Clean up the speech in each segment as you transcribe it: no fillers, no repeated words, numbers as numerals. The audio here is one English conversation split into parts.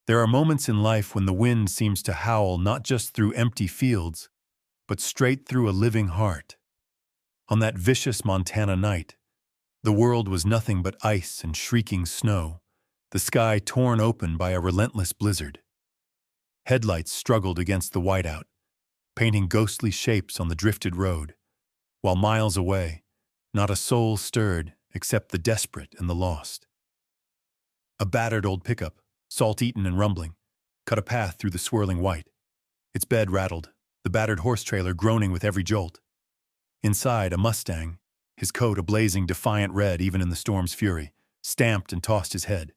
There are moments in life when the wind seems to howl not just through empty fields, but straight through a living heart. On that vicious Montana night, the world was nothing but ice and shrieking snow, the sky torn open by a relentless blizzard. Headlights struggled against the whiteout, painting ghostly shapes on the drifted road, while miles away, not a soul stirred except the desperate and the lost. A battered old pickup, salt-eaten and rumbling, cut a path through the swirling white. Its bed rattled, the battered horse trailer groaning with every jolt. Inside, a Mustang, his coat a blazing defiant red even in the storm's fury, stamped and tossed his head.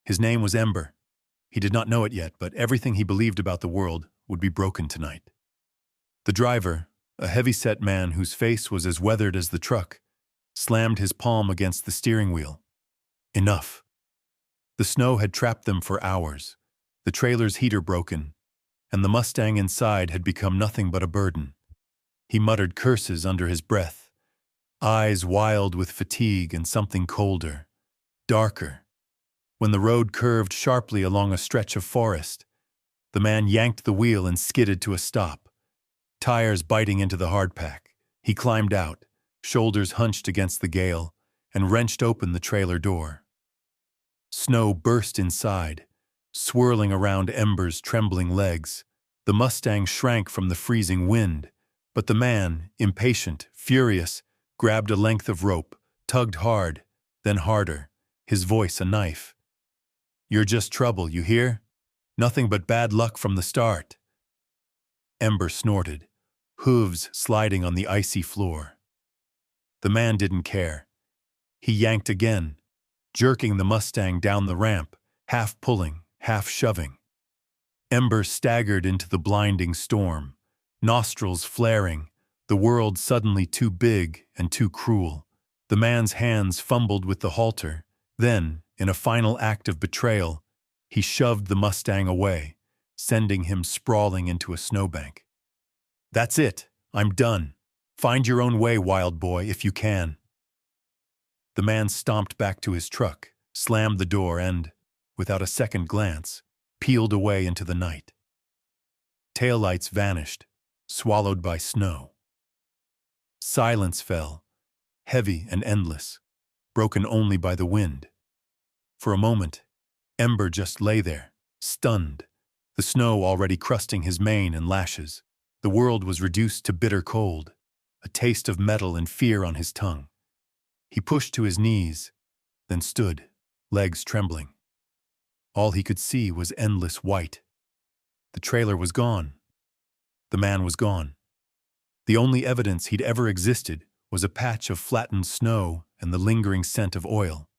His name was Ember. He did not know it yet, but everything he believed about the world would be broken tonight. The driver, a heavy-set man whose face was as weathered as the truck, slammed his palm against the steering wheel. Enough. The snow had trapped them for hours, the trailer's heater broken, and the Mustang inside had become nothing but a burden. He muttered curses under his breath, eyes wild with fatigue and something colder, darker. When the road curved sharply along a stretch of forest, the man yanked the wheel and skidded to a stop, tires biting into the hardpack. He climbed out, shoulders hunched against the gale, and wrenched open the trailer door. Snow burst inside, swirling around Ember's trembling legs. The Mustang shrank from the freezing wind, but the man, impatient, furious, grabbed a length of rope, tugged hard, then harder, his voice a knife. "You're just trouble, you hear? Nothing but bad luck from the start." Ember snorted, hooves sliding on the icy floor. The man didn't care. He yanked again, jerking the Mustang down the ramp, half pulling, half shoving. Ember staggered into the blinding storm, nostrils flaring, the world suddenly too big and too cruel. The man's hands fumbled with the halter. Then, in a final act of betrayal, he shoved the Mustang away, sending him sprawling into a snowbank. "That's it. I'm done. Find your own way, wild boy, if you can." The man stomped back to his truck, slammed the door and, without a second glance, peeled away into the night. Taillights vanished, swallowed by snow. Silence fell, heavy and endless, broken only by the wind. For a moment, Ember just lay there, stunned, the snow already crusting his mane and lashes. The world was reduced to bitter cold, a taste of metal and fear on his tongue. He pushed to his knees, then stood, legs trembling. All he could see was endless white. The trailer was gone. The man was gone. The only evidence he'd ever existed was a patch of flattened snow and the lingering scent of oil.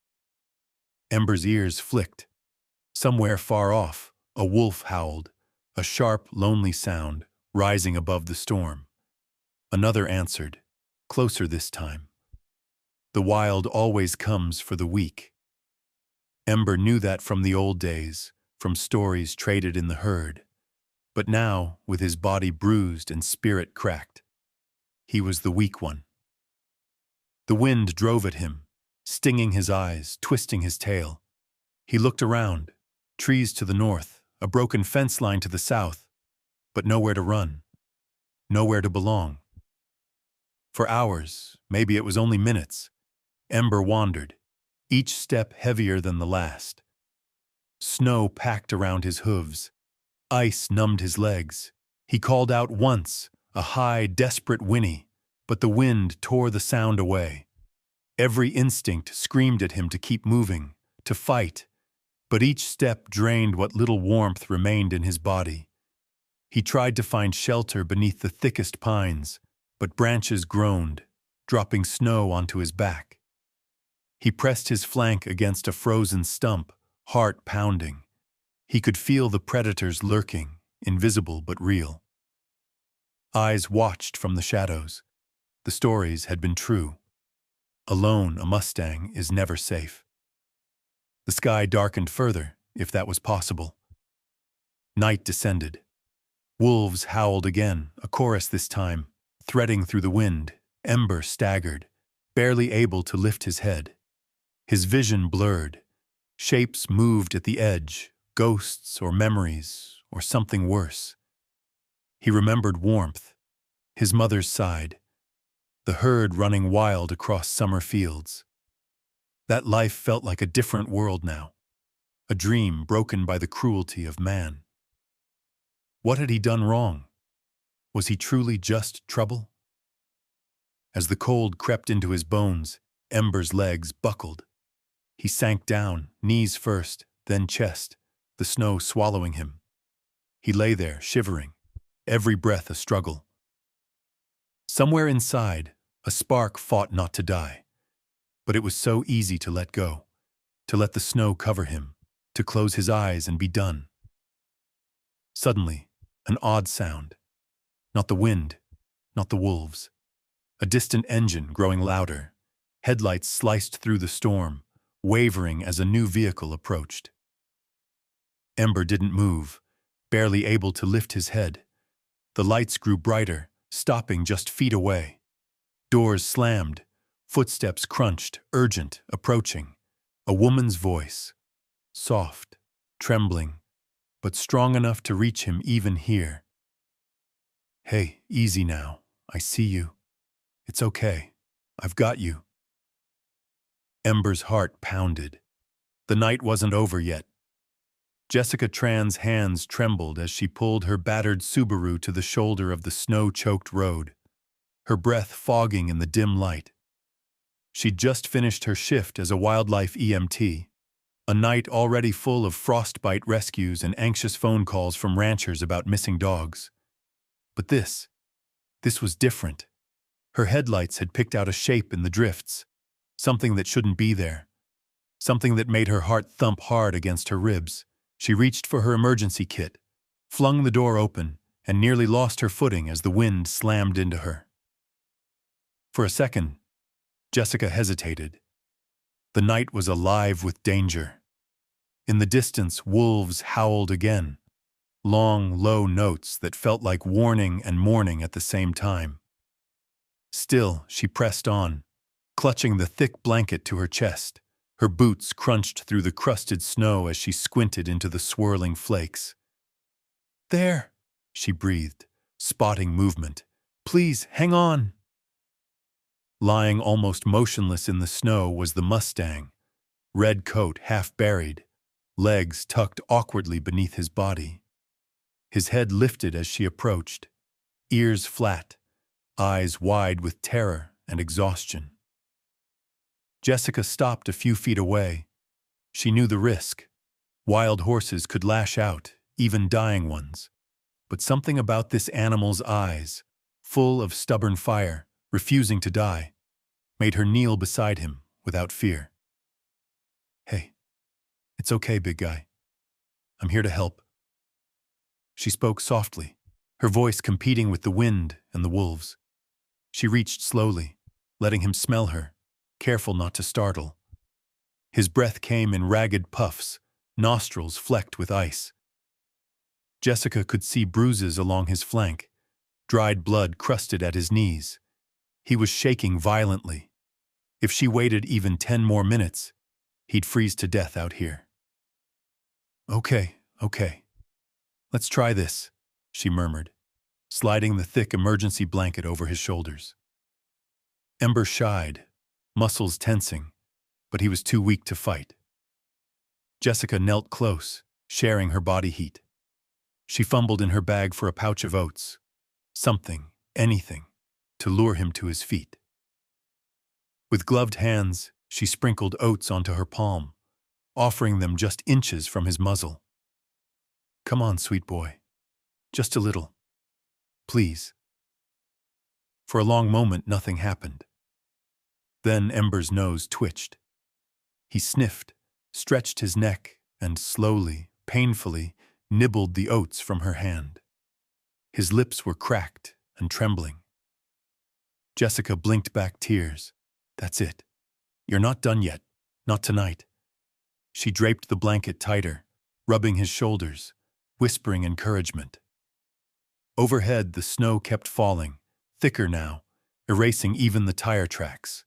Ember's ears flicked. Somewhere far off, a wolf howled, a sharp, lonely sound rising above the storm. Another answered, closer this time. The wild always comes for the weak. Ember knew that from the old days, from stories traded in the herd. But now, with his body bruised and spirit cracked, he was the weak one. The wind drove at him, stinging his eyes, twisting his tail. He looked around, trees to the north, a broken fence line to the south, but nowhere to run, nowhere to belong. For hours, maybe it was only minutes, Ember wandered, each step heavier than the last. Snow packed around his hooves. Ice numbed his legs. He called out once, a high, desperate whinny, but the wind tore the sound away. Every instinct screamed at him to keep moving, to fight, but each step drained what little warmth remained in his body. He tried to find shelter beneath the thickest pines, but branches groaned, dropping snow onto his back. He pressed his flank against a frozen stump, heart pounding. He could feel the predators lurking, invisible but real. Eyes watched from the shadows. The stories had been true. Alone, a Mustang is never safe. The sky darkened further, if that was possible. Night descended. Wolves howled again, a chorus this time, threading through the wind. Ember staggered, barely able to lift his head. His vision blurred. Shapes moved at the edge, Ghosts or memories or something worse. He remembered warmth, his mother's side, the herd running wild across summer fields. That life felt like a different world now, a dream broken by the cruelty of man. What had he done wrong? Was he truly just trouble? As the cold crept into his bones, Ember's legs buckled. He sank down, knees first, then chest, the snow swallowing him. He lay there, shivering, every breath a struggle. Somewhere inside, a spark fought not to die. But it was so easy to let go, to let the snow cover him, to close his eyes and be done. Suddenly, an odd sound. Not the wind, not the wolves. A distant engine growing louder, headlights sliced through the storm, wavering as a new vehicle approached. Ember didn't move, barely able to lift his head. The lights grew brighter, stopping just feet away. Doors slammed, footsteps crunched, urgent, approaching. A woman's voice, soft, trembling, but strong enough to reach him even here. "Hey, easy now. I see you. It's okay. I've got you." Ember's heart pounded. The night wasn't over yet. Jessica Tran's hands trembled as she pulled her battered Subaru to the shoulder of the snow-choked road, her breath fogging in the dim light. She'd just finished her shift as a wildlife EMT, a night already full of frostbite rescues and anxious phone calls from ranchers about missing dogs. But this was different. Her headlights had picked out a shape in the drifts, something that shouldn't be there, something that made her heart thump hard against her ribs. She reached for her emergency kit, flung the door open, and nearly lost her footing as the wind slammed into her. For a second, Jessica hesitated. The night was alive with danger. In the distance, wolves howled again, long, low notes that felt like warning and mourning at the same time. Still, she pressed on, clutching the thick blanket to her chest. Her boots crunched through the crusted snow as she squinted into the swirling flakes. "There," she breathed, spotting movement. "Please, hang on." Lying almost motionless in the snow was the Mustang, red coat half buried, legs tucked awkwardly beneath his body. His head lifted as she approached, ears flat, eyes wide with terror and exhaustion. Jessica stopped a few feet away. She knew the risk. Wild horses could lash out, even dying ones. But something about this animal's eyes, full of stubborn fire, refusing to die, made her kneel beside him without fear. "Hey, it's okay, big guy. I'm here to help." She spoke softly, her voice competing with the wind and the wolves. She reached slowly, letting him smell her, careful not to startle. His breath came in ragged puffs, nostrils flecked with ice. Jessica could see bruises along his flank, dried blood crusted at his knees. He was shaking violently. If she waited even 10 more minutes, he'd freeze to death out here. Okay. Let's try this," she murmured, sliding the thick emergency blanket over his shoulders. Ember shied, muscles tensing, but he was too weak to fight. Jessica knelt close, sharing her body heat. She fumbled in her bag for a pouch of oats, something, anything, to lure him to his feet. With gloved hands, she sprinkled oats onto her palm, offering them just inches from his muzzle. "Come on, sweet boy. Just a little. Please." For a long moment, nothing happened. Then Ember's nose twitched. He sniffed, stretched his neck, and slowly, painfully, nibbled the oats from her hand. His lips were cracked and trembling. Jessica blinked back tears. "That's it. You're not done yet. Not tonight." She draped the blanket tighter, rubbing his shoulders, whispering encouragement. Overhead, the snow kept falling, thicker now, erasing even the tire tracks.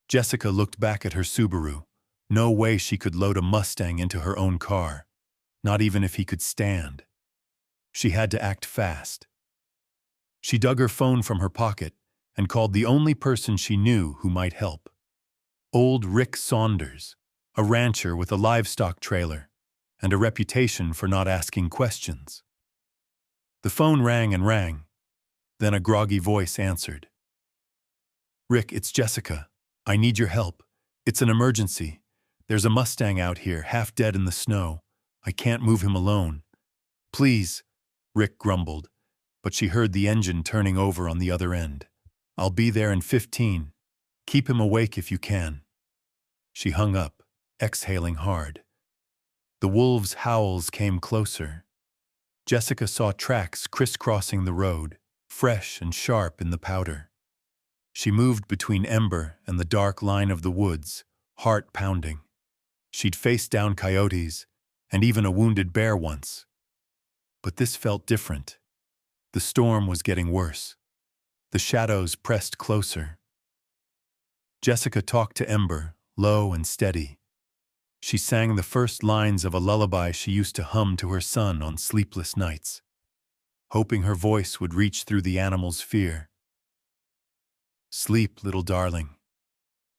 Jessica looked back at her Subaru. No way she could load a Mustang into her own car. not even if he could stand. She had to act fast. She dug her phone from her pocket and called the only person she knew who might help. Old Rick Saunders, a rancher with a livestock trailer and a reputation for not asking questions. The phone rang and rang. Then a groggy voice answered. "Rick, it's Jessica. I need your help. It's an emergency. There's a Mustang out here, half dead in the snow. I can't move him alone. Please," Rick grumbled, but she heard the engine turning over on the other end. "I'll be there in 15. Keep him awake if you can." She hung up, exhaling hard. The wolves' howls came closer. Jessica saw tracks crisscrossing the road, fresh and sharp in the powder. She moved between Ember and the dark line of the woods, heart pounding. She'd faced down coyotes and even a wounded bear once. But this felt different. The storm was getting worse. The shadows pressed closer. Jessica talked to Ember, low and steady. She sang the first lines of a lullaby she used to hum to her son on sleepless nights, hoping her voice would reach through the animal's fear. "Sleep, little darling.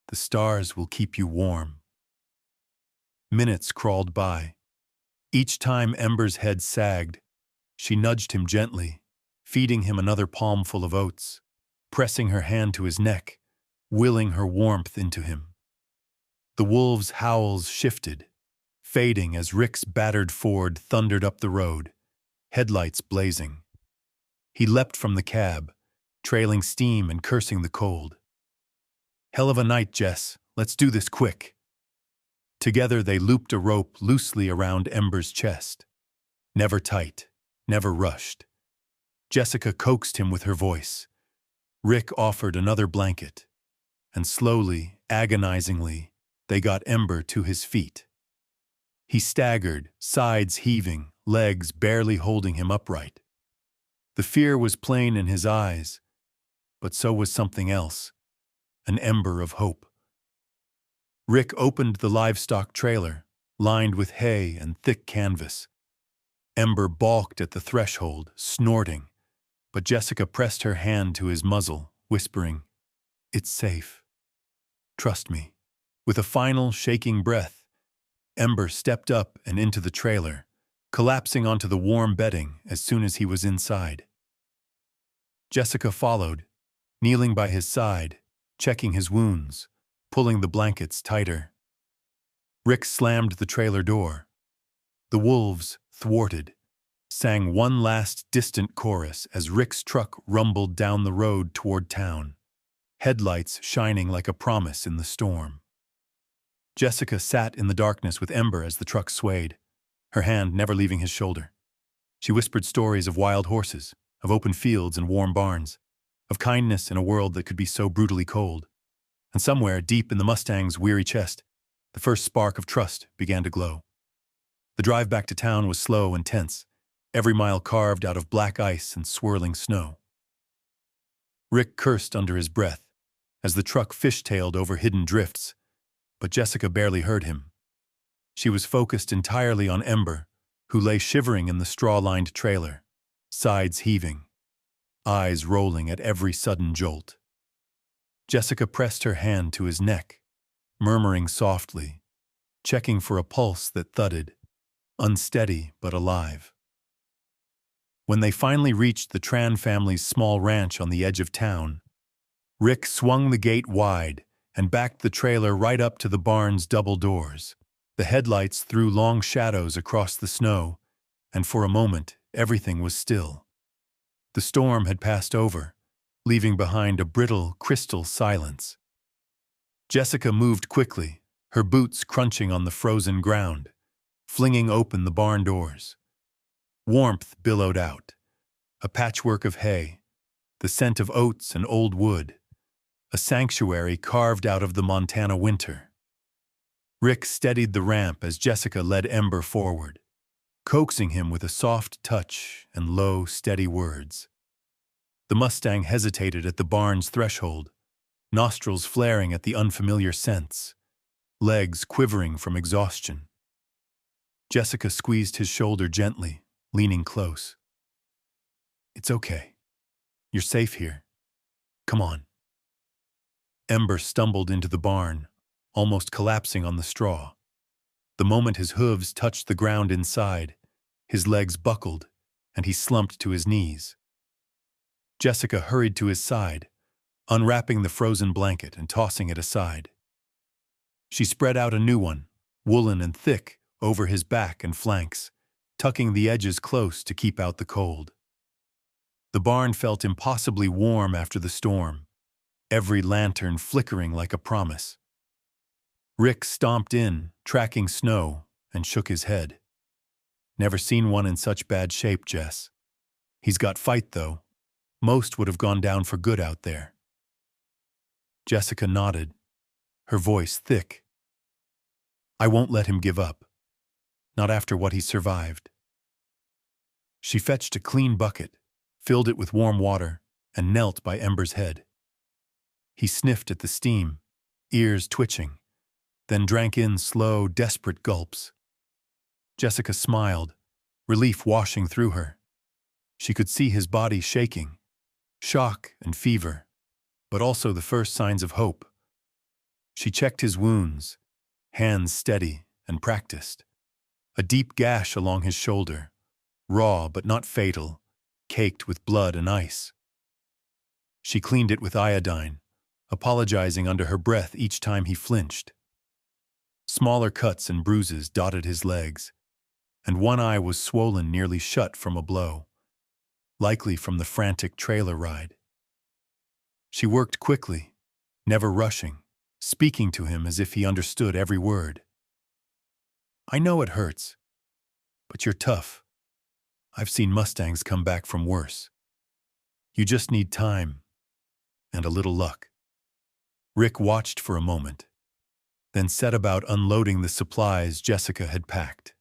The stars will keep you warm." Minutes crawled by. Each time Ember's head sagged, she nudged him gently, feeding him another palmful of oats, pressing her hand to his neck, willing her warmth into him. The wolves' howls shifted, fading as Rick's battered Ford thundered up the road, headlights blazing. He leapt from the cab, trailing steam and cursing the cold. "Hell of a night, Jess. Let's do this quick." Together they looped a rope loosely around Ember's chest. Never tight, never rushed. Jessica coaxed him with her voice. Rick offered another blanket, and slowly, agonizingly, they got Ember to his feet. He staggered, sides heaving, legs barely holding him upright. The fear was plain in his eyes, but so was something else, an ember of hope. Rick opened the livestock trailer, lined with hay and thick canvas. Ember balked at the threshold, snorting, but Jessica pressed her hand to his muzzle, whispering, "It's safe. Trust me." With a final shaking breath, Ember stepped up and into the trailer, collapsing onto the warm bedding as soon as he was inside. Jessica followed, kneeling by his side, checking his wounds, pulling the blankets tighter. Rick slammed the trailer door. The wolves, thwarted, sang one last distant chorus as Rick's truck rumbled down the road toward town, headlights shining like a promise in the storm. Jessica sat in the darkness with Ember as the truck swayed, her hand never leaving his shoulder. She whispered stories of wild horses, of open fields and warm barns, of kindness in a world that could be so brutally cold. And somewhere deep in the Mustang's weary chest, the first spark of trust began to glow. The drive back to town was slow and tense, every mile carved out of black ice and swirling snow. Rick cursed under his breath as the truck fishtailed over hidden drifts, but Jessica barely heard him. She was focused entirely on Ember, who lay shivering in the straw-lined trailer, sides heaving, eyes rolling at every sudden jolt. Jessica pressed her hand to his neck, murmuring softly, checking for a pulse that thudded, unsteady but alive. When they finally reached the Tran family's small ranch on the edge of town, Rick swung the gate wide and backed the trailer right up to the barn's double doors. The headlights threw long shadows across the snow, and for a moment, everything was still. The storm had passed over, leaving behind a brittle, crystal silence. Jessica moved quickly, her boots crunching on the frozen ground, flinging open the barn doors. Warmth billowed out, a patchwork of hay, the scent of oats and old wood, a sanctuary carved out of the Montana winter. Rick steadied the ramp as Jessica led Ember forward, coaxing him with a soft touch and low, steady words. The Mustang hesitated at the barn's threshold, nostrils flaring at the unfamiliar scents, legs quivering from exhaustion. Jessica squeezed his shoulder gently, leaning close. It's okay. You're safe here. Come on. Ember stumbled into the barn, almost collapsing on the straw. The moment his hooves touched the ground inside, his legs buckled, and he slumped to his knees. Jessica hurried to his side, unwrapping the frozen blanket and tossing it aside. She spread out a new one, woolen and thick, over his back and flanks, tucking the edges close to keep out the cold. The barn felt impossibly warm after the storm, every lantern flickering like a promise. Rick stomped in, tracking snow, and shook his head. Never seen one in such bad shape, Jess. He's got fight, though. Most would have gone down for good out there. Jessica nodded, her voice thick. I won't let him give up. Not after what he survived. She fetched a clean bucket, filled it with warm water, and knelt by Ember's head. He sniffed at the steam, ears twitching, then drank in slow, desperate gulps. Jessica smiled, relief washing through her. She could see his body shaking, shock and fever, but also the first signs of hope. She checked his wounds, hands steady and practiced. A deep gash along his shoulder, raw but not fatal, caked with blood and ice. She cleaned it with iodine, apologizing under her breath each time he flinched. Smaller cuts and bruises dotted his legs, and one eye was swollen nearly shut from a blow, likely from the frantic trailer ride. She worked quickly, never rushing, speaking to him as if he understood every word. I know it hurts, but you're tough. I've seen Mustangs come back from worse. You just need time and a little luck. Rick watched for a moment, then set about unloading the supplies Jessica had packed.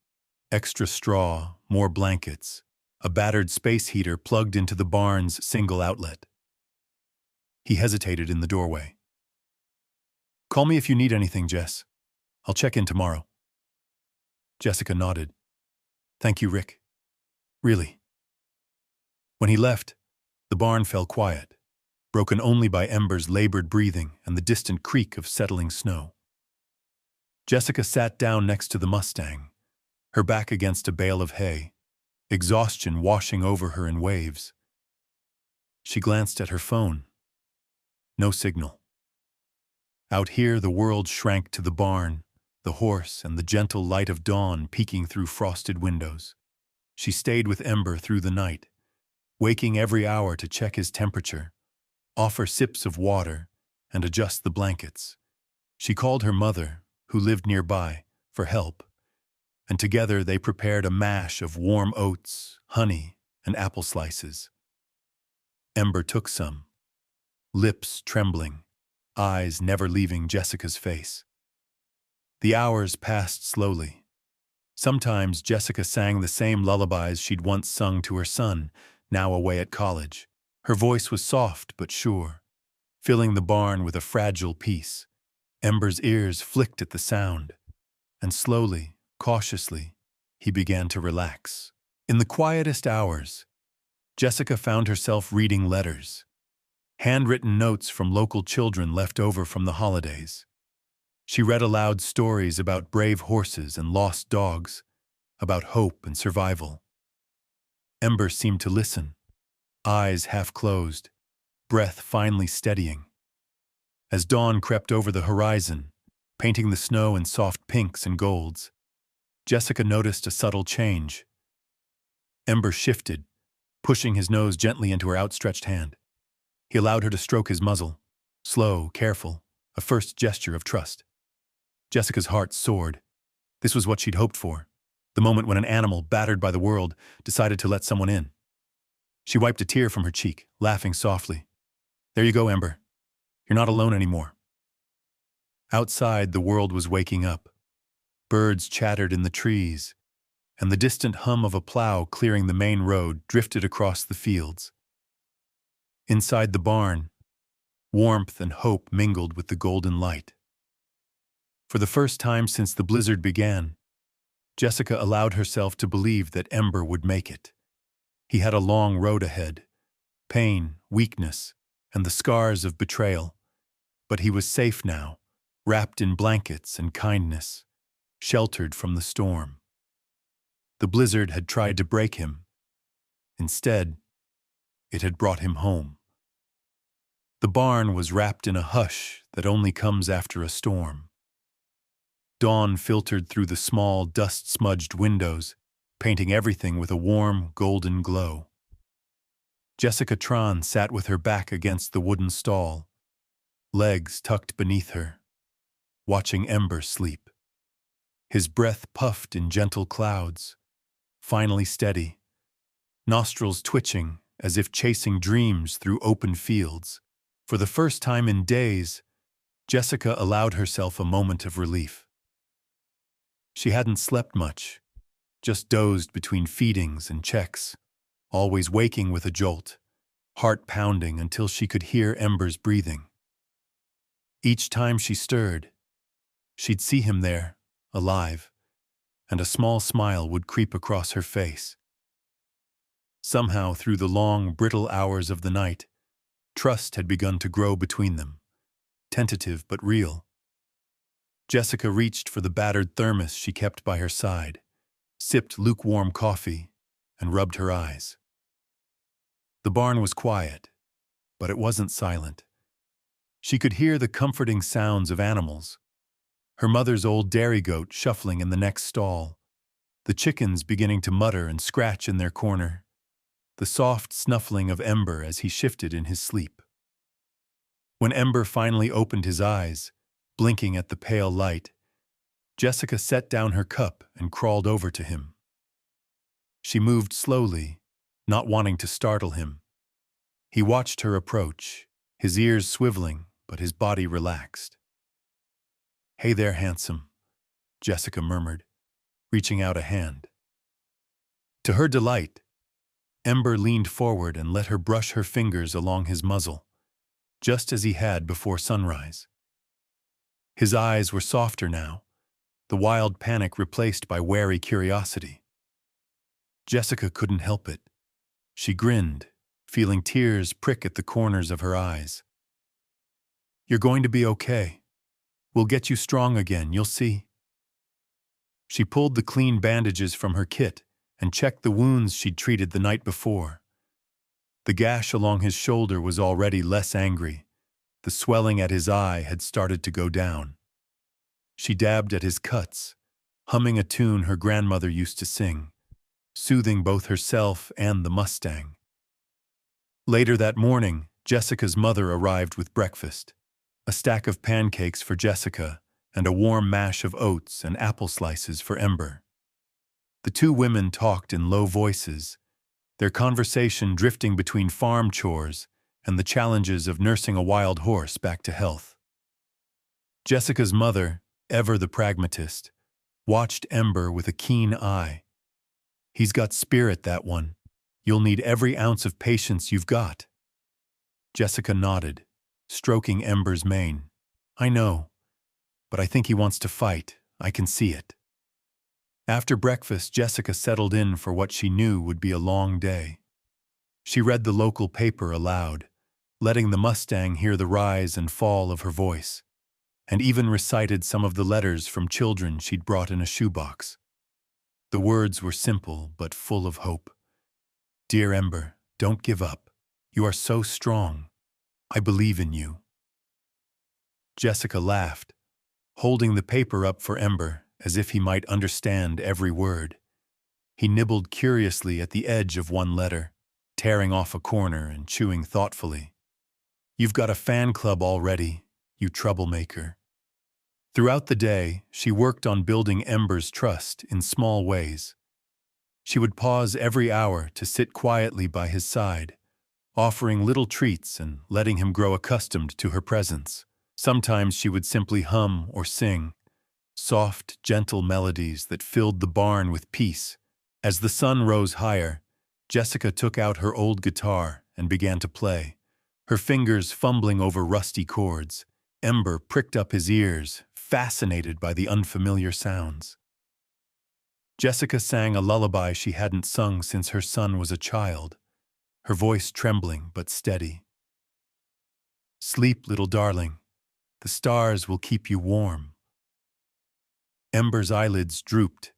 Extra straw, more blankets, a battered space heater plugged into the barn's single outlet. He hesitated in the doorway. Call me if you need anything, Jess. I'll check in tomorrow. Jessica nodded. Thank you, Rick. Really. When he left, the barn fell quiet, broken only by Ember's labored breathing and the distant creak of settling snow. Jessica sat down next to the Mustang, her back against a bale of hay, exhaustion washing over her in waves. She glanced at her phone. No signal. Out here, the world shrank to the barn, the horse and the gentle light of dawn peeking through frosted windows. She stayed with Ember through the night, waking every hour to check his temperature, offer sips of water, and adjust the blankets. She called her mother, who lived nearby, for help, and together they prepared a mash of warm oats, honey, and apple slices. Ember took some, lips trembling, eyes never leaving Jessica's face. The hours passed slowly. Sometimes Jessica sang the same lullabies she'd once sung to her son, now away at college. Her voice was soft but sure, filling the barn with a fragile peace. Ember's ears flicked at the sound, and slowly, cautiously, he began to relax. In the quietest hours, Jessica found herself reading letters, handwritten notes from local children left over from the holidays. She read aloud stories about brave horses and lost dogs, about hope and survival. Ember seemed to listen, eyes half closed, breath finally steadying. As dawn crept over the horizon, painting the snow in soft pinks and golds, Jessica noticed a subtle change. Ember shifted, pushing his nose gently into her outstretched hand. He allowed her to stroke his muzzle, slow, careful, a first gesture of trust. Jessica's heart soared. This was what she'd hoped for, the moment when an animal, battered by the world, decided to let someone in. She wiped a tear from her cheek, laughing softly. There you go, Ember. You're not alone anymore. Outside, the world was waking up. Birds chattered in the trees, and the distant hum of a plow clearing the main road drifted across the fields. Inside the barn, warmth and hope mingled with the golden light. For the first time since the blizzard began, Jessica allowed herself to believe that Ember would make it. He had a long road ahead, pain, weakness, and the scars of betrayal. But he was safe now, wrapped in blankets and kindness, sheltered from the storm. The blizzard had tried to break him. Instead, it had brought him home. The barn was wrapped in a hush that only comes after a storm. Dawn filtered through the small, dust-smudged windows, painting everything with a warm, golden glow. Jessica Tran sat with her back against the wooden stall, legs tucked beneath her, watching Ember sleep. His breath puffed in gentle clouds, finally steady, nostrils twitching as if chasing dreams through open fields. For the first time in days, Jessica allowed herself a moment of relief. She hadn't slept much, just dozed between feedings and checks, always waking with a jolt, heart pounding until she could hear Ember's breathing. Each time she stirred, she'd see him there, alive, and a small smile would creep across her face. Somehow, through the long, brittle hours of the night, trust had begun to grow between them, tentative but real. Jessica reached for the battered thermos she kept by her side, sipped lukewarm coffee, and rubbed her eyes. The barn was quiet, but it wasn't silent. She could hear the comforting sounds of animals, her mother's old dairy goat shuffling in the next stall, the chickens beginning to mutter and scratch in their corner, the soft snuffling of Ember as he shifted in his sleep. When Ember finally opened his eyes, blinking at the pale light, Jessica set down her cup and crawled over to him. She moved slowly, not wanting to startle him. He watched her approach, his ears swiveling, but his body relaxed. "Hey there, handsome," Jessica murmured, reaching out a hand. To her delight, Ember leaned forward and let her brush her fingers along his muzzle, just as he had before sunrise. His eyes were softer now, the wild panic replaced by wary curiosity. Jessica couldn't help it. She grinned, feeling tears prick at the corners of her eyes. "You're going to be okay. We'll get you strong again, you'll see." She pulled the clean bandages from her kit and checked the wounds she'd treated the night before. The gash along his shoulder was already less angry. The swelling at his eye had started to go down. She dabbed at his cuts, humming a tune her grandmother used to sing, soothing both herself and the Mustang. Later that morning, Jessica's mother arrived with breakfast, a stack of pancakes for Jessica and a warm mash of oats and apple slices for Ember. The two women talked in low voices, their conversation drifting between farm chores and the challenges of nursing a wild horse back to health. Jessica's mother, ever the pragmatist, watched Ember with a keen eye. "He's got spirit, that one. You'll need every ounce of patience you've got." Jessica nodded, stroking Ember's mane. "I know, but I think he wants to fight. I can see it." After breakfast, Jessica settled in for what she knew would be a long day. She read the local paper aloud, letting the Mustang hear the rise and fall of her voice, and even recited some of the letters from children she'd brought in a shoebox. The words were simple but full of hope. "Dear Ember, don't give up. You are so strong. I believe in you." Jessica laughed, holding the paper up for Ember as if he might understand every word. He nibbled curiously at the edge of one letter, tearing off a corner and chewing thoughtfully. "You've got a fan club already, you troublemaker." Throughout the day, she worked on building Ember's trust in small ways. She would pause every hour to sit quietly by his side, offering little treats and letting him grow accustomed to her presence. Sometimes she would simply hum or sing, soft, gentle melodies that filled the barn with peace. As the sun rose higher, Jessica took out her old guitar and began to play, her fingers fumbling over rusty chords. Ember pricked up his ears, fascinated by the unfamiliar sounds. Jessica sang a lullaby she hadn't sung since her son was a child, her voice trembling but steady. "Sleep, little darling. The stars will keep you warm." Ember's eyelids drooped,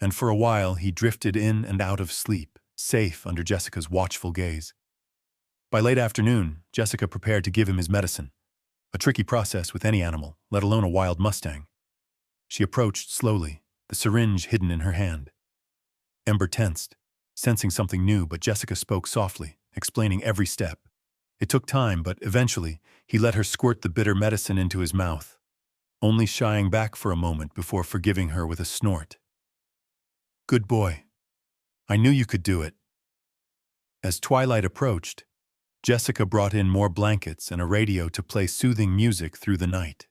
and for a while he drifted in and out of sleep, safe under Jessica's watchful gaze. By late afternoon, Jessica prepared to give him his medicine, a tricky process with any animal, let alone a wild Mustang. She approached slowly, the syringe hidden in her hand. Ember tensed, sensing something new, but Jessica spoke softly, explaining every step. It took time, but eventually, he let her squirt the bitter medicine into his mouth, only shying back for a moment before forgiving her with a snort. "Good boy. I knew you could do it." As twilight approached, Jessica brought in more blankets and a radio to play soothing music through the night.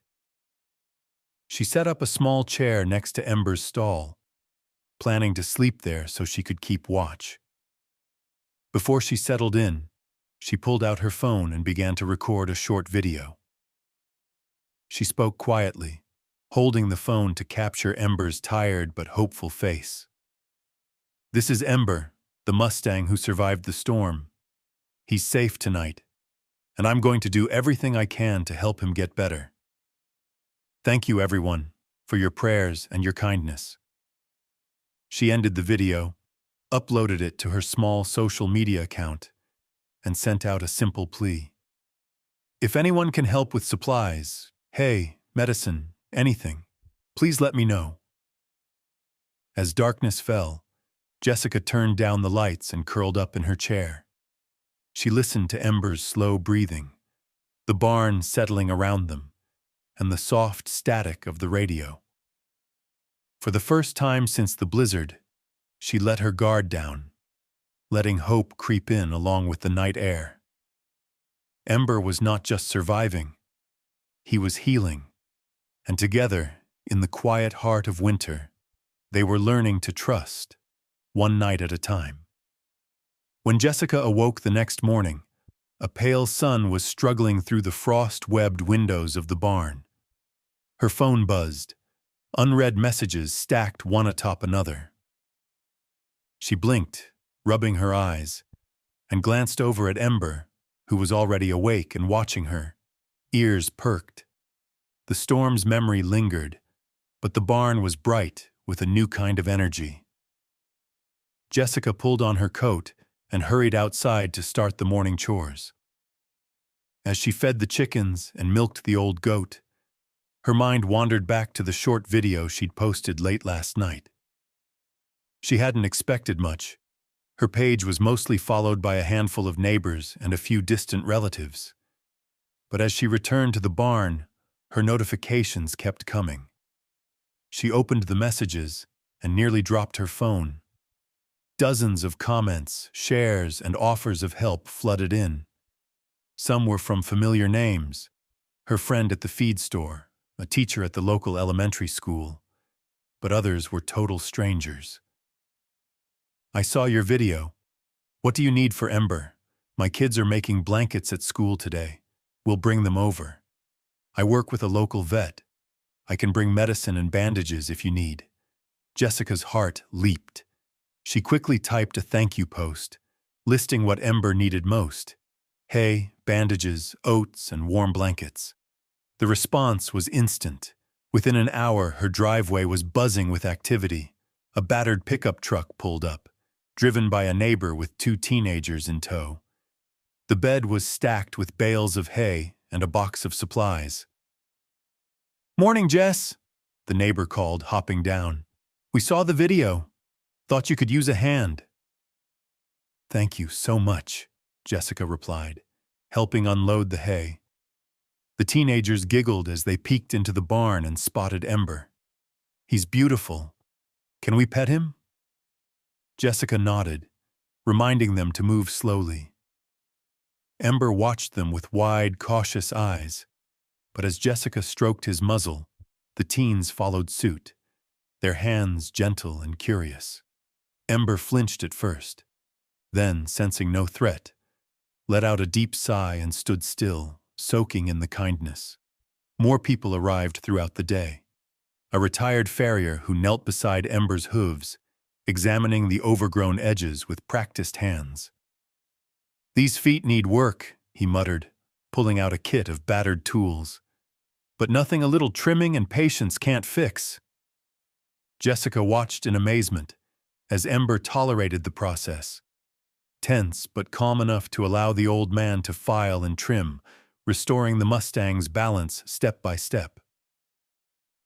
She set up a small chair next to Ember's stall, planning to sleep there so she could keep watch. Before she settled in, she pulled out her phone and began to record a short video. She spoke quietly, holding the phone to capture Ember's tired but hopeful face. "This is Ember, the Mustang who survived the storm. He's safe tonight, and I'm going to do everything I can to help him get better. Thank you, everyone, for your prayers and your kindness." She ended the video, uploaded it to her small social media account, and sent out a simple plea. "If anyone can help with supplies, hay, medicine, anything, please let me know." As darkness fell, Jessica turned down the lights and curled up in her chair. She listened to Ember's slow breathing, the barn settling around them, and the soft static of the radio. For the first time since the blizzard, she let her guard down, letting hope creep in along with the night air. Ember was not just surviving, he was healing, and together, in the quiet heart of winter, they were learning to trust, one night at a time. When Jessica awoke the next morning, a pale sun was struggling through the frost-webbed windows of the barn. Her phone buzzed, unread messages stacked one atop another. She blinked, rubbing her eyes, and glanced over at Ember, who was already awake and watching her, ears perked. The storm's memory lingered, but the barn was bright with a new kind of energy. Jessica pulled on her coat and hurried outside to start the morning chores. As she fed the chickens and milked the old goat, her mind wandered back to the short video she'd posted late last night. She hadn't expected much. Her page was mostly followed by a handful of neighbors and a few distant relatives. But as she returned to the barn, her notifications kept coming. She opened the messages and nearly dropped her phone. Dozens of comments, shares, and offers of help flooded in. Some were from familiar names: her friend at the feed store, a teacher at the local elementary school, but others were total strangers. "I saw your video. What do you need for Ember? My kids are making blankets at school today. We'll bring them over. I work with a local vet. I can bring medicine and bandages if you need." Jessica's heart leaped. She quickly typed a thank you post, listing what Ember needed most: hay, bandages, oats, and warm blankets. The response was instant. Within an hour, her driveway was buzzing with activity. A battered pickup truck pulled up, driven by a neighbor with 2 teenagers in tow. The bed was stacked with bales of hay and a box of supplies. "Morning, Jess," the neighbor called, hopping down. "We saw the video. Thought you could use a hand." "Thank you so much," Jessica replied, helping unload the hay. The teenagers giggled as they peeked into the barn and spotted Ember. "He's beautiful. Can we pet him?" Jessica nodded, reminding them to move slowly. Ember watched them with wide, cautious eyes, but as Jessica stroked his muzzle, the teens followed suit, their hands gentle and curious. Ember flinched at first, then, sensing no threat, let out a deep sigh and stood still, soaking in the kindness. More people arrived throughout the day. A retired farrier who knelt beside Ember's hooves examining the overgrown edges with practiced hands. "These feet need work," he muttered, pulling out a kit of battered tools. "But nothing a little trimming and patience can't fix." Jessica watched in amazement as Ember tolerated the process, tense but calm enough to allow the old man to file and trim, restoring the Mustang's balance step by step.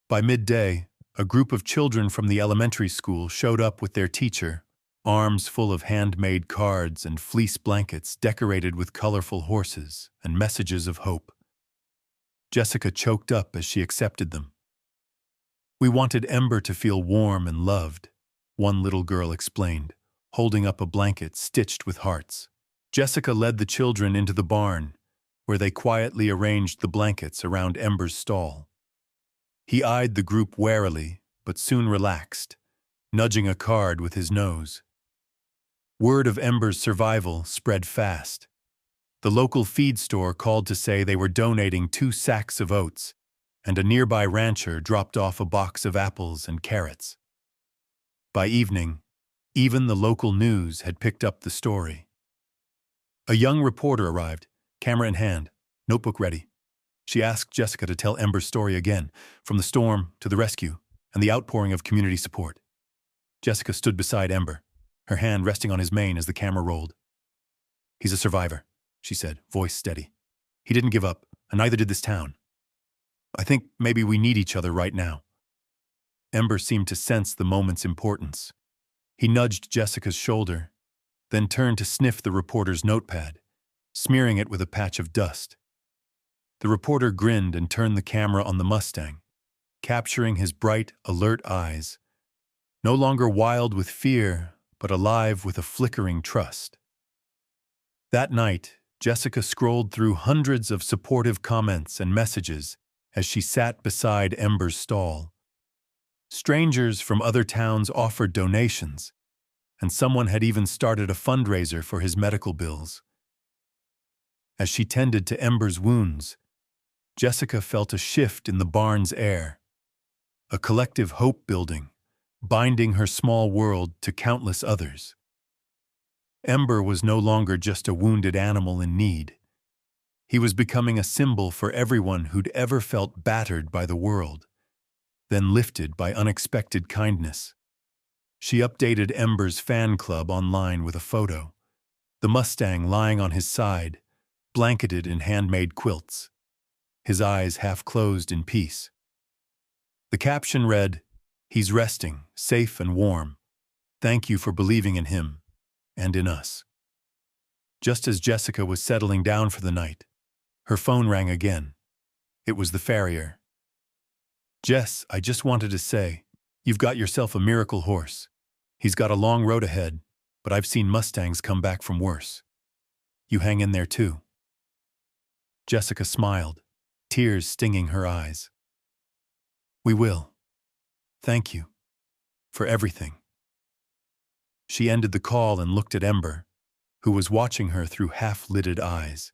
By midday, a group of children from the elementary school showed up with their teacher, arms full of handmade cards and fleece blankets decorated with colorful horses and messages of hope. Jessica choked up as she accepted them. "We wanted Ember to feel warm and loved," one little girl explained, holding up a blanket stitched with hearts. Jessica led the children into the barn, where they quietly arranged the blankets around Ember's stall. He eyed the group warily, but soon relaxed, nudging a card with his nose. Word of Ember's survival spread fast. The local feed store called to say they were donating 2 sacks of oats, and a nearby rancher dropped off a box of apples and carrots. By evening, even the local news had picked up the story. A young reporter arrived, camera in hand, notebook ready. She asked Jessica to tell Ember's story again, from the storm to the rescue and the outpouring of community support. Jessica stood beside Ember, her hand resting on his mane as the camera rolled. "He's a survivor," she said, voice steady. "He didn't give up, and neither did this town. I think maybe we need each other right now." Ember seemed to sense the moment's importance. He nudged Jessica's shoulder, then turned to sniff the reporter's notepad, smearing it with a patch of dust. The reporter grinned and turned the camera on the Mustang, capturing his bright, alert eyes, no longer wild with fear, but alive with a flickering trust. That night, Jessica scrolled through hundreds of supportive comments and messages as she sat beside Ember's stall. Strangers from other towns offered donations, and someone had even started a fundraiser for his medical bills. As she tended to Ember's wounds, Jessica felt a shift in the barn's air, a collective hope building, binding her small world to countless others. Ember was no longer just a wounded animal in need. He was becoming a symbol for everyone who'd ever felt battered by the world, then lifted by unexpected kindness. She updated Ember's fan club online with a photo, the Mustang lying on his side, blanketed in handmade quilts, his eyes half closed in peace. The caption read, "He's resting, safe and warm. Thank you for believing in him and in us." Just as Jessica was settling down for the night, her phone rang again. It was the farrier. "Jess, I just wanted to say, you've got yourself a miracle horse. He's got a long road ahead, but I've seen Mustangs come back from worse. You hang in there too." Jessica smiled, tears stinging her eyes. "We will. Thank you. For everything." She ended the call and looked at Ember, who was watching her through half-lidded eyes,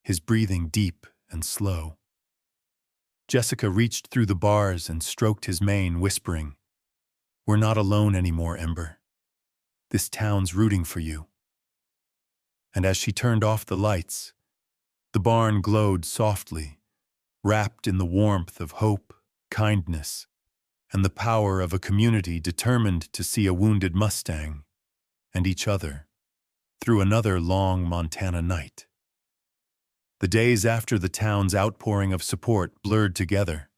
his breathing deep and slow. Jessica reached through the bars and stroked his mane, whispering, "We're not alone anymore, Ember. This town's rooting for you." And as she turned off the lights, the barn glowed softly, wrapped in the warmth of hope, kindness, and the power of a community determined to see a wounded Mustang and each other through another long Montana night. The days after the town's outpouring of support blurred together,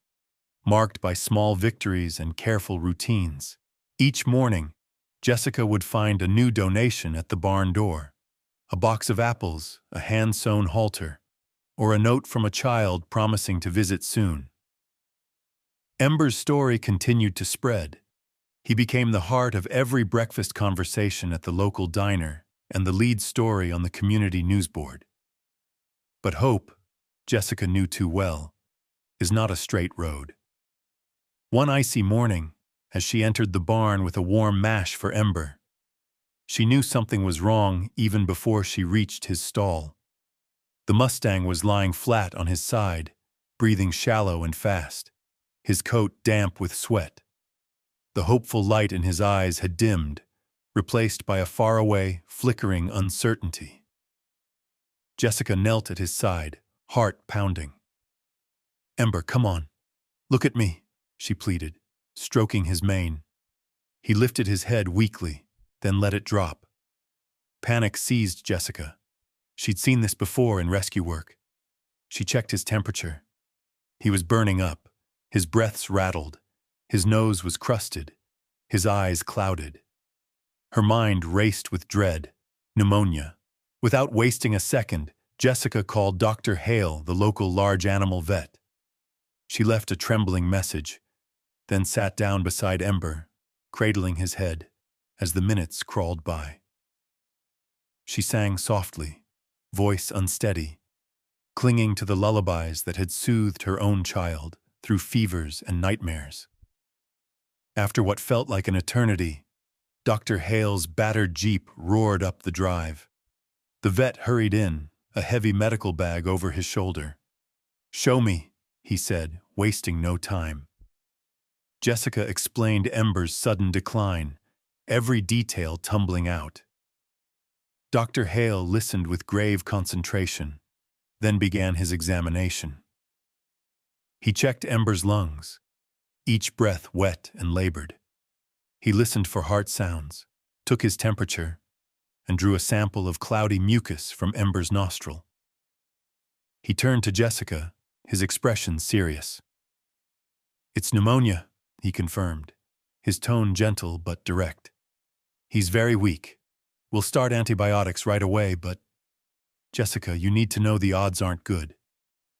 marked by small victories and careful routines. Each morning, Jessica would find a new donation at the barn door, a box of apples, a hand-sewn halter, or a note from a child promising to visit soon. Ember's story continued to spread. He became the heart of every breakfast conversation at the local diner and the lead story on the community news board. But hope, Jessica knew too well, is not a straight road. One icy morning, as she entered the barn with a warm mash for Ember, she knew something was wrong even before she reached his stall. The Mustang was lying flat on his side, breathing shallow and fast, his coat damp with sweat. The hopeful light in his eyes had dimmed, replaced by a faraway, flickering uncertainty. Jessica knelt at his side, heart pounding. "Ember, come on. Look at me," she pleaded, stroking his mane. He lifted his head weakly, then let it drop. Panic seized Jessica. She'd seen this before in rescue work. She checked his temperature. He was burning up. His breaths rattled. His nose was crusted. His eyes clouded. Her mind raced with dread. Pneumonia. Without wasting a second, Jessica called Dr. Hale, the local large animal vet. She left a trembling message, then sat down beside Ember, cradling his head as the minutes crawled by. She sang softly, voice unsteady, clinging to the lullabies that had soothed her own child through fevers and nightmares. After what felt like an eternity, Dr. Hale's battered Jeep roared up the drive. The vet hurried in, a heavy medical bag over his shoulder. "Show me," he said, wasting no time. Jessica explained Ember's sudden decline, every detail tumbling out. Dr. Hale listened with grave concentration, then began his examination. He checked Ember's lungs, each breath wet and labored. He listened for heart sounds, took his temperature, and drew a sample of cloudy mucus from Ember's nostril. He turned to Jessica, his expression serious. "It's pneumonia," he confirmed, his tone gentle but direct. "He's very weak. We'll start antibiotics right away, but Jessica, you need to know the odds aren't good.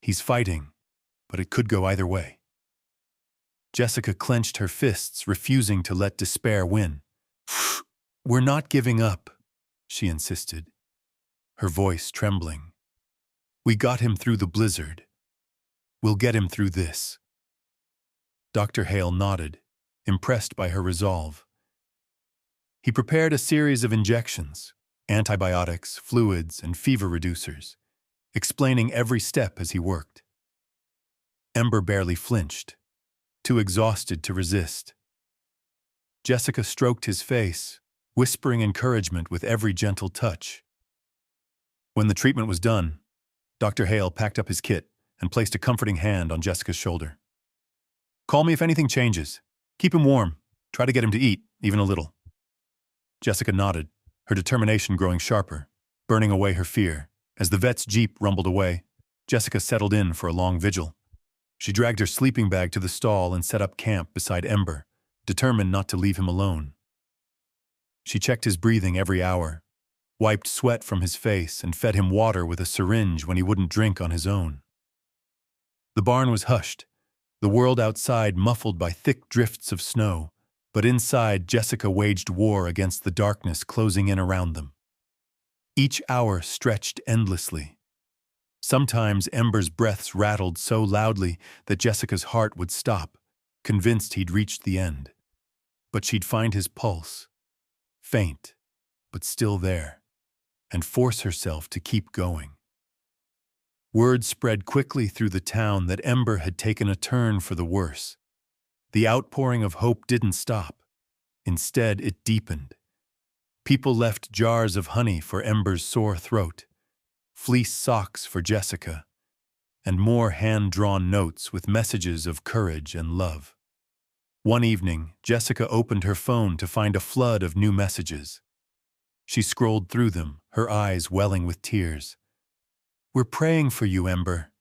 He's fighting, but it could go either way." Jessica clenched her fists, refusing to let despair win. "We're not giving up," she insisted, her voice trembling. "We got him through the blizzard. We'll get him through this." Dr. Hale nodded, impressed by her resolve. He prepared a series of injections, antibiotics, fluids, and fever reducers, explaining every step as he worked. Ember barely flinched, too exhausted to resist. Jessica stroked his face, whispering encouragement with every gentle touch. When the treatment was done, Dr. Hale packed up his kit and placed a comforting hand on Jessica's shoulder. "Call me if anything changes. Keep him warm. Try to get him to eat, even a little." Jessica nodded, her determination growing sharper, burning away her fear. As the vet's Jeep rumbled away, Jessica settled in for a long vigil. She dragged her sleeping bag to the stall and set up camp beside Ember, determined not to leave him alone. She checked his breathing every hour, wiped sweat from his face, and fed him water with a syringe when he wouldn't drink on his own. The barn was hushed, the world outside muffled by thick drifts of snow, but inside Jessica waged war against the darkness closing in around them. Each hour stretched endlessly. Sometimes Ember's breaths rattled so loudly that Jessica's heart would stop, convinced he'd reached the end. But she'd find his pulse, faint, but still there, and force herself to keep going. Word spread quickly through the town that Ember had taken a turn for the worse. The outpouring of hope didn't stop. Instead, it deepened. People left jars of honey for Ember's sore throat, fleece socks for Jessica, and more hand-drawn notes with messages of courage and love. One evening, Jessica opened her phone to find a flood of new messages. She scrolled through them, her eyes welling with tears. "We're praying for you, Ember.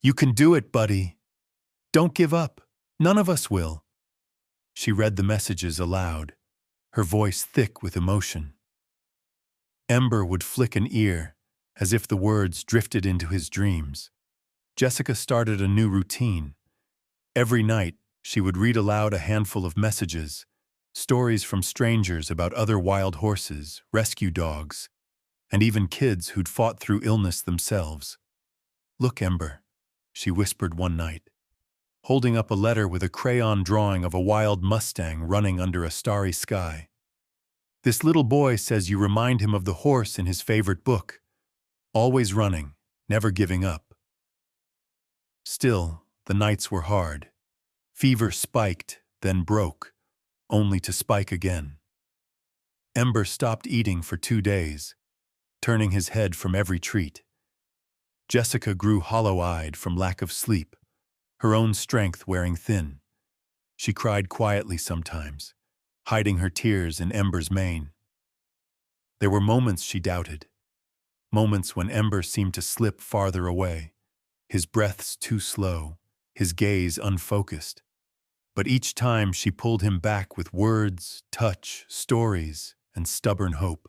You can do it, buddy. Don't give up. None of us will." She read the messages aloud, her voice thick with emotion. Ember would flick an ear, as if the words drifted into his dreams. Jessica started a new routine. Every night, she would read aloud a handful of messages, stories from strangers about other wild horses, rescue dogs, and even kids who'd fought through illness themselves. "Look, Ember," she whispered one night, holding up a letter with a crayon drawing of a wild Mustang running under a starry sky. "This little boy says you remind him of the horse in his favorite book, always running, never giving up." Still, the nights were hard. Fever spiked, then broke, only to spike again. Ember stopped eating for 2 days, turning his head from every treat. Jessica grew hollow-eyed from lack of sleep, her own strength wearing thin. She cried quietly sometimes, hiding her tears in Ember's mane. There were moments she doubted, moments when Ember seemed to slip farther away, his breaths too slow, his gaze unfocused. But each time she pulled him back with words, touch, stories, and stubborn hope.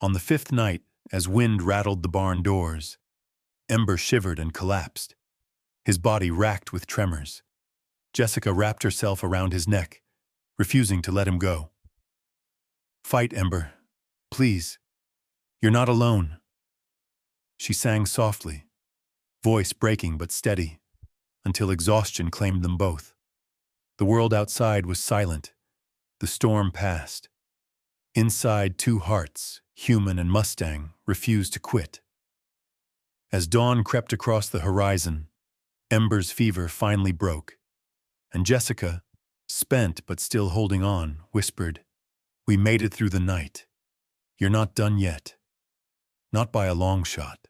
On the 5th night, as wind rattled the barn doors, Ember shivered and collapsed, his body racked with tremors. Jessica wrapped herself around his neck, refusing to let him go. "Fight, Ember. Please. You're not alone." She sang softly, voice breaking but steady, until exhaustion claimed them both. The world outside was silent. The storm passed. Inside, 2 hearts, human and Mustang, refused to quit. As dawn crept across the horizon, Ember's fever finally broke, and Jessica, spent but still holding on, whispered, "We made it through the night. You're not done yet. Not by a long shot."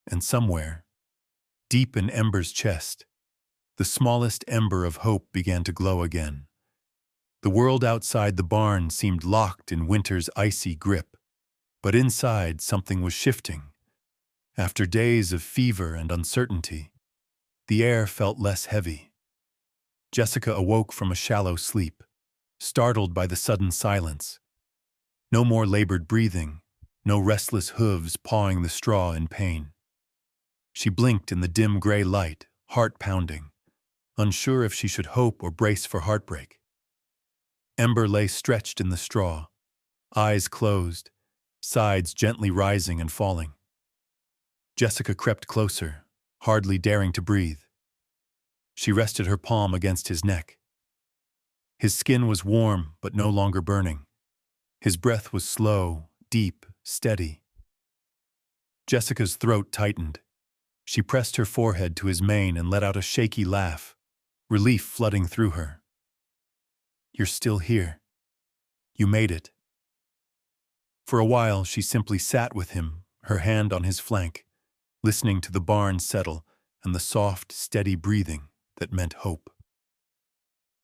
And somewhere, deep in Ember's chest, the smallest ember of hope began to glow again. The world outside the barn seemed locked in winter's icy grip, but inside something was shifting. After days of fever and uncertainty, the air felt less heavy. Jessica awoke from a shallow sleep, startled by the sudden silence. No more labored breathing, no restless hooves pawing the straw in pain. She blinked in the dim gray light, heart pounding, unsure if she should hope or brace for heartbreak. Ember lay stretched in the straw, eyes closed, sides gently rising and falling. Jessica crept closer, hardly daring to breathe. She rested her palm against his neck. His skin was warm but no longer burning. His breath was slow, deep, steady. Jessica's throat tightened. She pressed her forehead to his mane and let out a shaky laugh, relief flooding through her. "You're still here. You made it." For a while, she simply sat with him, her hand on his flank, listening to the barn settle and the soft, steady breathing that meant hope.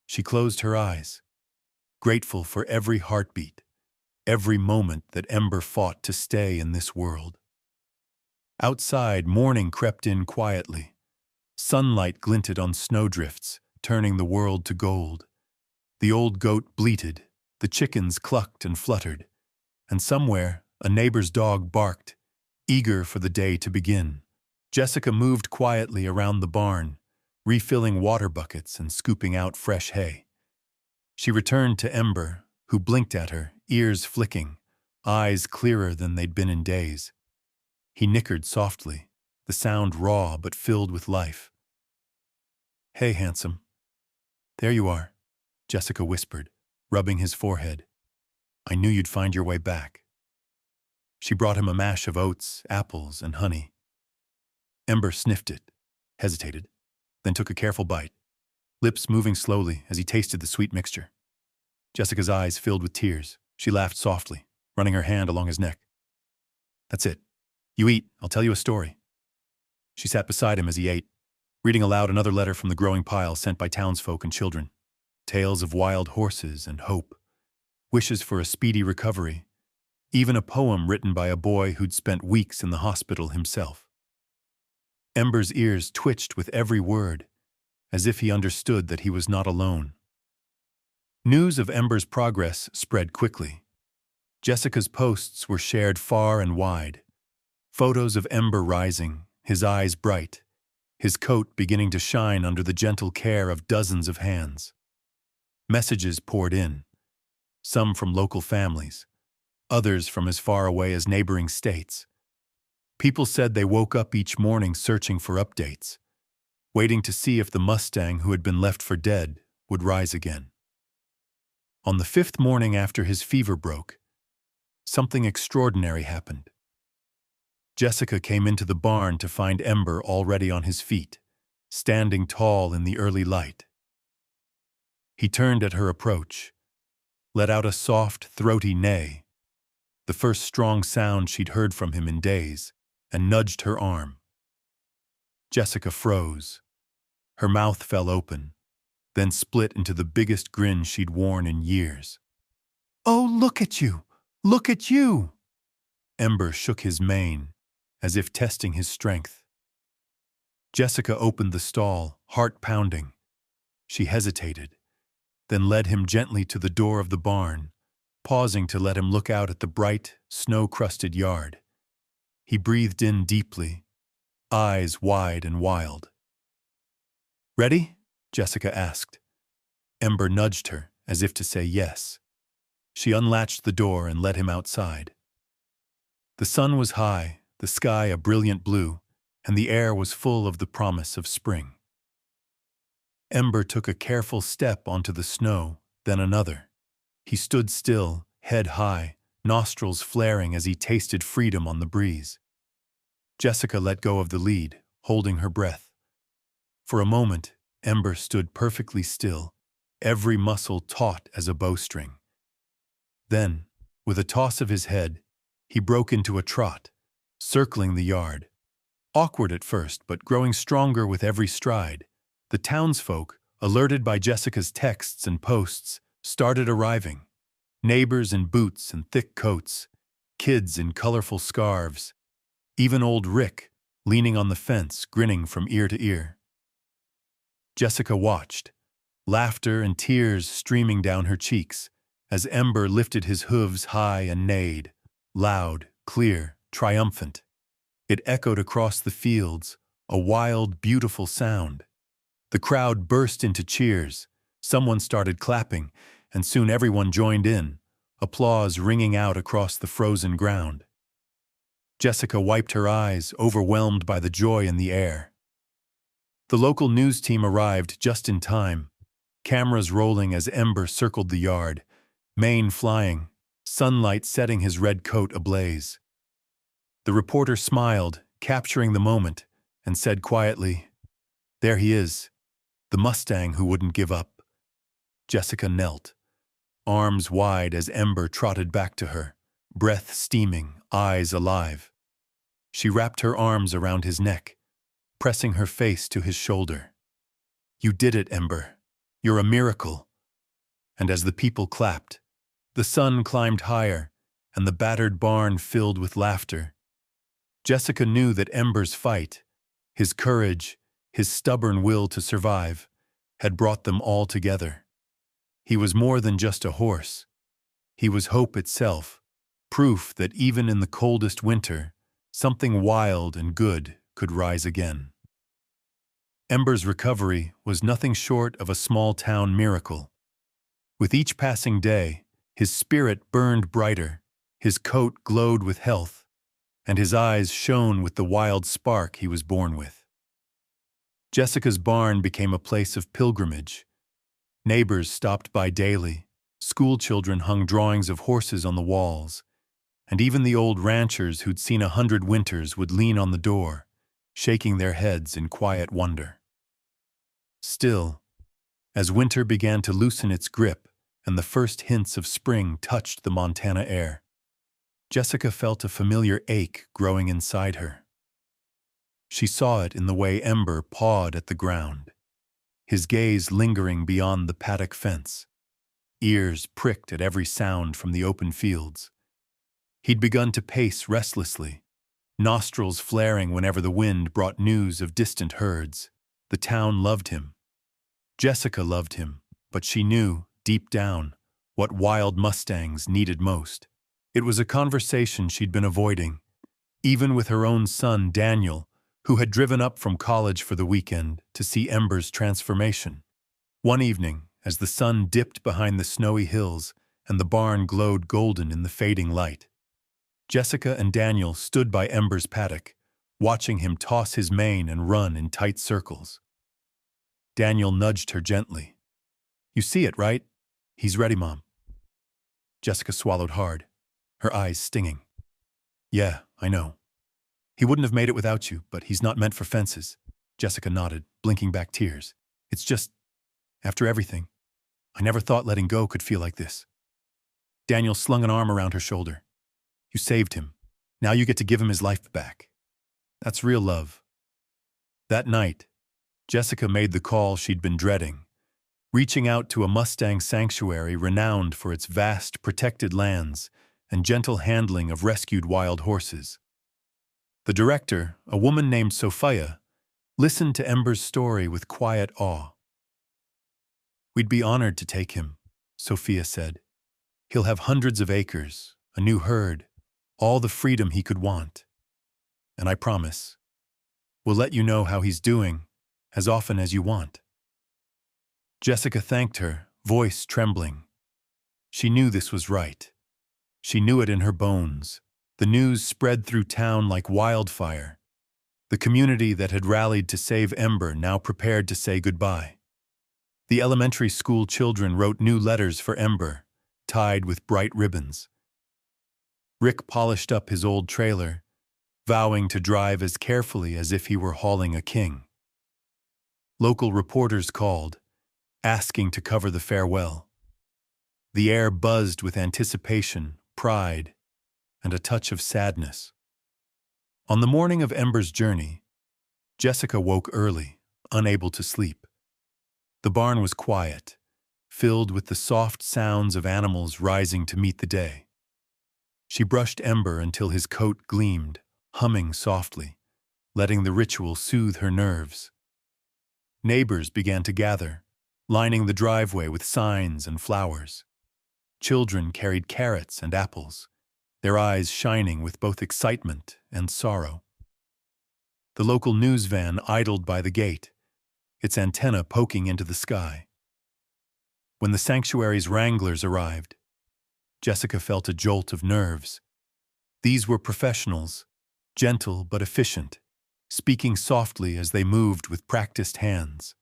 She closed her eyes, grateful for every heartbeat, every moment that Ember fought to stay in this world. Outside, morning crept in quietly. Sunlight glinted on snowdrifts, turning the world to gold. The old goat bleated, the chickens clucked and fluttered, and somewhere a neighbor's dog barked, eager for the day to begin. Jessica moved quietly around the barn, refilling water buckets and scooping out fresh hay. She returned to Ember, who blinked at her, ears flicking, eyes clearer than they'd been in days. He nickered softly, the sound raw but filled with life. "Hey, handsome." "There you are," Jessica whispered, rubbing his forehead. "I knew you'd find your way back." She brought him a mash of oats, apples, and honey. Ember sniffed it, hesitated, then took a careful bite, lips moving slowly as he tasted the sweet mixture. Jessica's eyes filled with tears. She laughed softly, running her hand along his neck. "That's it. You eat, I'll tell you a story." She sat beside him as he ate, reading aloud another letter from the growing pile sent by townsfolk and children. Tales of wild horses and hope, wishes for a speedy recovery, even a poem written by a boy who'd spent weeks in the hospital himself. Ember's ears twitched with every word, as if he understood that he was not alone. News of Ember's progress spread quickly. Jessica's posts were shared far and wide. Photos of Ember rising, his eyes bright, his coat beginning to shine under the gentle care of dozens of hands. Messages poured in, some from local families, others from as far away as neighboring states. People said they woke up each morning searching for updates, waiting to see if the Mustang who had been left for dead would rise again. On the 5th morning after his fever broke, something extraordinary happened. Jessica came into the barn to find Ember already on his feet, standing tall in the early light. He turned at her approach, let out a soft, throaty neigh, the first strong sound she'd heard from him in days, and nudged her arm. Jessica froze. Her mouth fell open, then split into the biggest grin she'd worn in years. "Oh, look at you! Look at you!" Ember shook his mane, as if testing his strength. Jessica opened the stall, heart pounding. She hesitated, then led him gently to the door of the barn, pausing to let him look out at the bright, snow-crusted yard. He breathed in deeply, eyes wide and wild. "Ready?" Jessica asked. Ember nudged her, as if to say yes. She unlatched the door and led him outside. The sun was high, the sky a brilliant blue, and the air was full of the promise of spring. Ember took a careful step onto the snow, then another. He stood still, head high, nostrils flaring as he tasted freedom on the breeze. Jessica let go of the lead, holding her breath. For a moment, Ember stood perfectly still, every muscle taut as a bowstring. Then, with a toss of his head, he broke into a trot, circling the yard. Awkward at first, but growing stronger with every stride, the townsfolk, alerted by Jessica's texts and posts, started arriving. Neighbors in boots and thick coats, kids in colorful scarves, even old Rick, leaning on the fence, grinning from ear to ear. Jessica watched, laughter and tears streaming down her cheeks, as Ember lifted his hooves high and neighed, loud, clear, triumphant. It echoed across the fields, a wild, beautiful sound. The crowd burst into cheers, someone started clapping, and soon everyone joined in, applause ringing out across the frozen ground. Jessica wiped her eyes, overwhelmed by the joy in the air. The local news team arrived just in time, cameras rolling as Ember circled the yard, mane flying, sunlight setting his red coat ablaze. The reporter smiled, capturing the moment, and said quietly, "There he is, the Mustang who wouldn't give up." Jessica knelt, arms wide as Ember trotted back to her, breath steaming, eyes alive. She wrapped her arms around his neck, pressing her face to his shoulder. "You did it, Ember. You're a miracle." And as the people clapped, the sun climbed higher, and the battered barn filled with laughter. Jessica knew that Ember's fight, his courage, his stubborn will to survive, had brought them all together. He was more than just a horse. He was hope itself, proof that even in the coldest winter, something wild and good could rise again. Ember's recovery was nothing short of a small-town miracle. With each passing day, his spirit burned brighter, his coat glowed with health, and his eyes shone with the wild spark he was born with. Jessica's barn became a place of pilgrimage. Neighbors stopped by daily, schoolchildren hung drawings of horses on the walls, and even the old ranchers who'd seen 100 winters would lean on the door, shaking their heads in quiet wonder. Still, as winter began to loosen its grip and the first hints of spring touched the Montana air, Jessica felt a familiar ache growing inside her. She saw it in the way Ember pawed at the ground, his gaze lingering beyond the paddock fence, ears pricked at every sound from the open fields. He'd begun to pace restlessly, nostrils flaring whenever the wind brought news of distant herds. The town loved him. Jessica loved him, but she knew, deep down, what wild Mustangs needed most. It was a conversation she'd been avoiding, even with her own son, Daniel, who had driven up from college for the weekend to see Ember's transformation. One evening, as the sun dipped behind the snowy hills and the barn glowed golden in the fading light, Jessica and Daniel stood by Ember's paddock, watching him toss his mane and run in tight circles. Daniel nudged her gently. "You see it, right? He's ready, Mom." Jessica swallowed hard, her eyes stinging. "Yeah, I know. He wouldn't have made it without you, but he's not meant for fences." Jessica nodded, blinking back tears. "It's just, after everything, I never thought letting go could feel like this. Daniel slung an arm around her shoulder. You saved him. Now you get to give him his life back. That's real love. That night, Jessica made the call she'd been dreading, reaching out to a Mustang sanctuary renowned for its vast protected lands and gentle handling of rescued wild horses. The director, a woman named Sophia, listened to Ember's story with quiet awe. We'd be honored to take him, Sophia said. He'll have hundreds of acres, a new herd, all the freedom he could want. And I promise, we'll let you know how he's doing as often as you want. Jessica thanked her, voice trembling. She knew this was right. She knew it in her bones. The news spread through town like wildfire. The community that had rallied to save Ember now prepared to say goodbye. The elementary school children wrote new letters for Ember, tied with bright ribbons. Rick polished up his old trailer, vowing to drive as carefully as if he were hauling a king. Local reporters called, asking to cover the farewell. The air buzzed with anticipation, pride, and a touch of sadness. On the morning of Ember's journey, Jessica woke early, unable to sleep. The barn was quiet, filled with the soft sounds of animals rising to meet the day. She brushed Ember until his coat gleamed, humming softly, letting the ritual soothe her nerves. Neighbors began to gather, lining the driveway with signs and flowers. Children carried carrots and apples, their eyes shining with both excitement and sorrow. The local news van idled by the gate, its antenna poking into the sky. When the sanctuary's wranglers arrived, Jessica felt a jolt of nerves. These were professionals, gentle but efficient, speaking softly as they moved with practiced hands.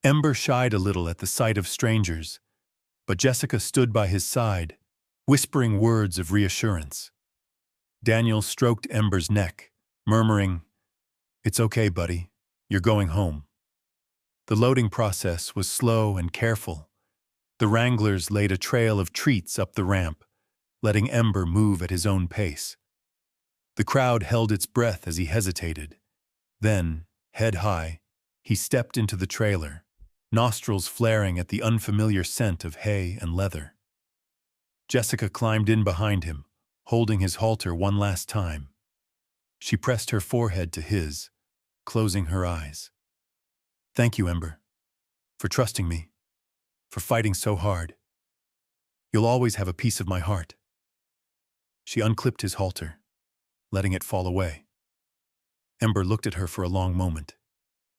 Ember shied a little at the sight of strangers, but Jessica stood by his side, whispering words of reassurance. Daniel stroked Ember's neck, murmuring, "It's okay, buddy. You're going home." The loading process was slow and careful. The wranglers laid a trail of treats up the ramp, letting Ember move at his own pace. The crowd held its breath as he hesitated. Then, head high, he stepped into the trailer, nostrils flaring at the unfamiliar scent of hay and leather. Jessica climbed in behind him, holding his halter one last time. She pressed her forehead to his, closing her eyes. "Thank you, Ember, for trusting me, for fighting so hard. You'll always have a piece of my heart." She unclipped his halter, letting it fall away. Ember looked at her for a long moment,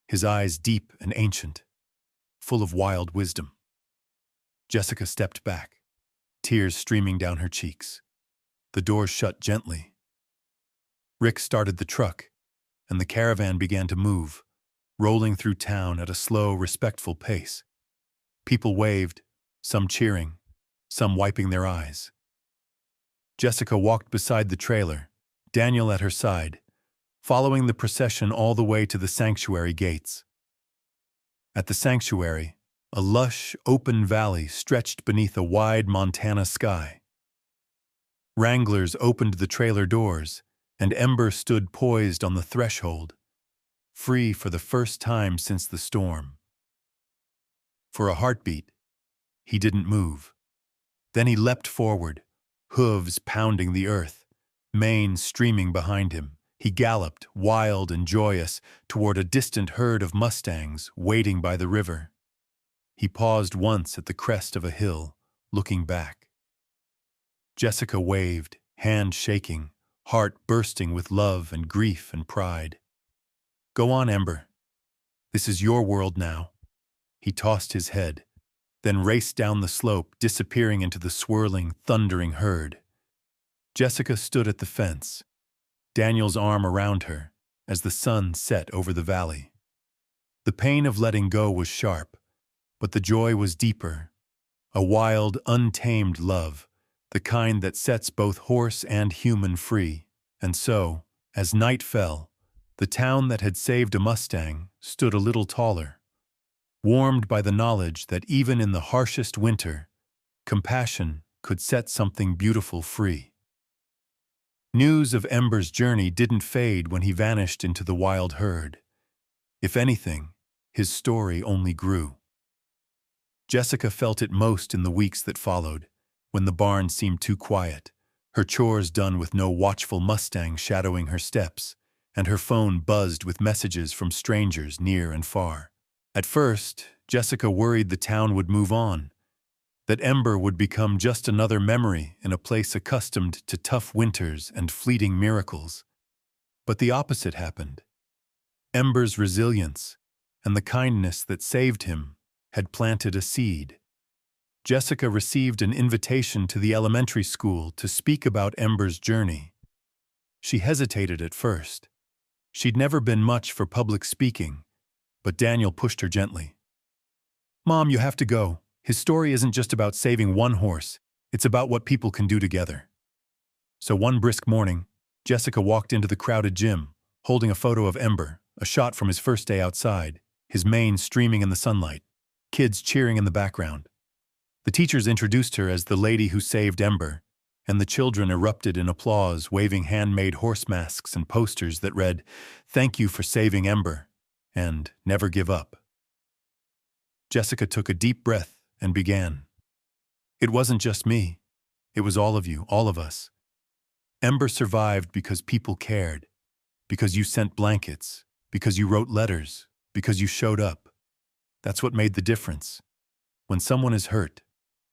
his eyes deep and ancient, full of wild wisdom. Jessica stepped back, tears streaming down her cheeks. The door shut gently. Rick started the truck, and the caravan began to move, rolling through town at a slow, respectful pace. People waved, some cheering, some wiping their eyes. Jessica walked beside the trailer, Daniel at her side, following the procession all the way to the sanctuary gates. At the sanctuary, a lush, open valley stretched beneath a wide Montana sky. Wranglers opened the trailer doors, and Ember stood poised on the threshold, free for the first time since the storm. For a heartbeat, he didn't move. Then he leapt forward, hooves pounding the earth, mane streaming behind him. He galloped, wild and joyous, toward a distant herd of Mustangs waiting by the river. He paused once at the crest of a hill, looking back. Jessica waved, hand shaking, heart bursting with love and grief and pride. "Go on, Ember. This is your world now." He tossed his head, then raced down the slope, disappearing into the swirling, thundering herd. Jessica stood at the fence, Daniel's arm around her, as the sun set over the valley. The pain of letting go was sharp, but the joy was deeper, a wild, untamed love, the kind that sets both horse and human free. And so, as night fell, the town that had saved a Mustang stood a little taller. warmed by the knowledge that even in the harshest winter, compassion could set something beautiful free. News of Ember's journey didn't fade when he vanished into the wild herd. If anything, his story only grew. Jessica felt it most in the weeks that followed, when the barn seemed too quiet, her chores done with no watchful Mustang shadowing her steps, and her phone buzzed with messages from strangers near and far. At first, Jessica worried the town would move on, that Ember would become just another memory in a place accustomed to tough winters and fleeting miracles. But the opposite happened. Ember's resilience and the kindness that saved him had planted a seed. Jessica received an invitation to the elementary school to speak about Ember's journey. She hesitated at first. She'd never been much for public speaking, but Daniel pushed her gently. "Mom, you have to go. His story isn't just about saving one horse, it's about what people can do together." So one brisk morning, Jessica walked into the crowded gym, holding a photo of Ember, a shot from his first day outside, his mane streaming in the sunlight, kids cheering in the background. The teachers introduced her as the lady who saved Ember, and the children erupted in applause, waving handmade horse masks and posters that read, "Thank you for saving Ember," and "Never give up." Jessica took a deep breath and began. "It wasn't just me. It was all of you, all of us. Ember survived because people cared, because you sent blankets, because you wrote letters, because you showed up. That's what made the difference. When someone is hurt,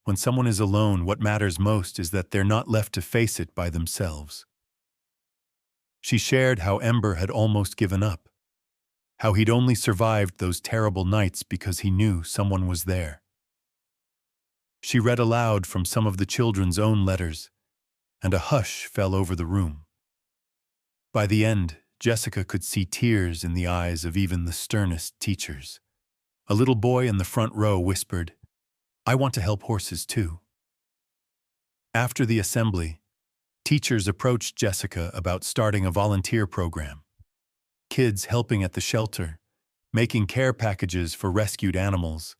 when someone is alone, what matters most is that they're not left to face it by themselves." She shared how Ember had almost given up, how he'd only survived those terrible nights because he knew someone was there. She read aloud from some of the children's own letters, and a hush fell over the room. By the end, Jessica could see tears in the eyes of even the sternest teachers. A little boy in the front row whispered, "I want to help horses too." After the assembly, teachers approached Jessica about starting a volunteer program. Kids helping at the shelter, making care packages for rescued animals,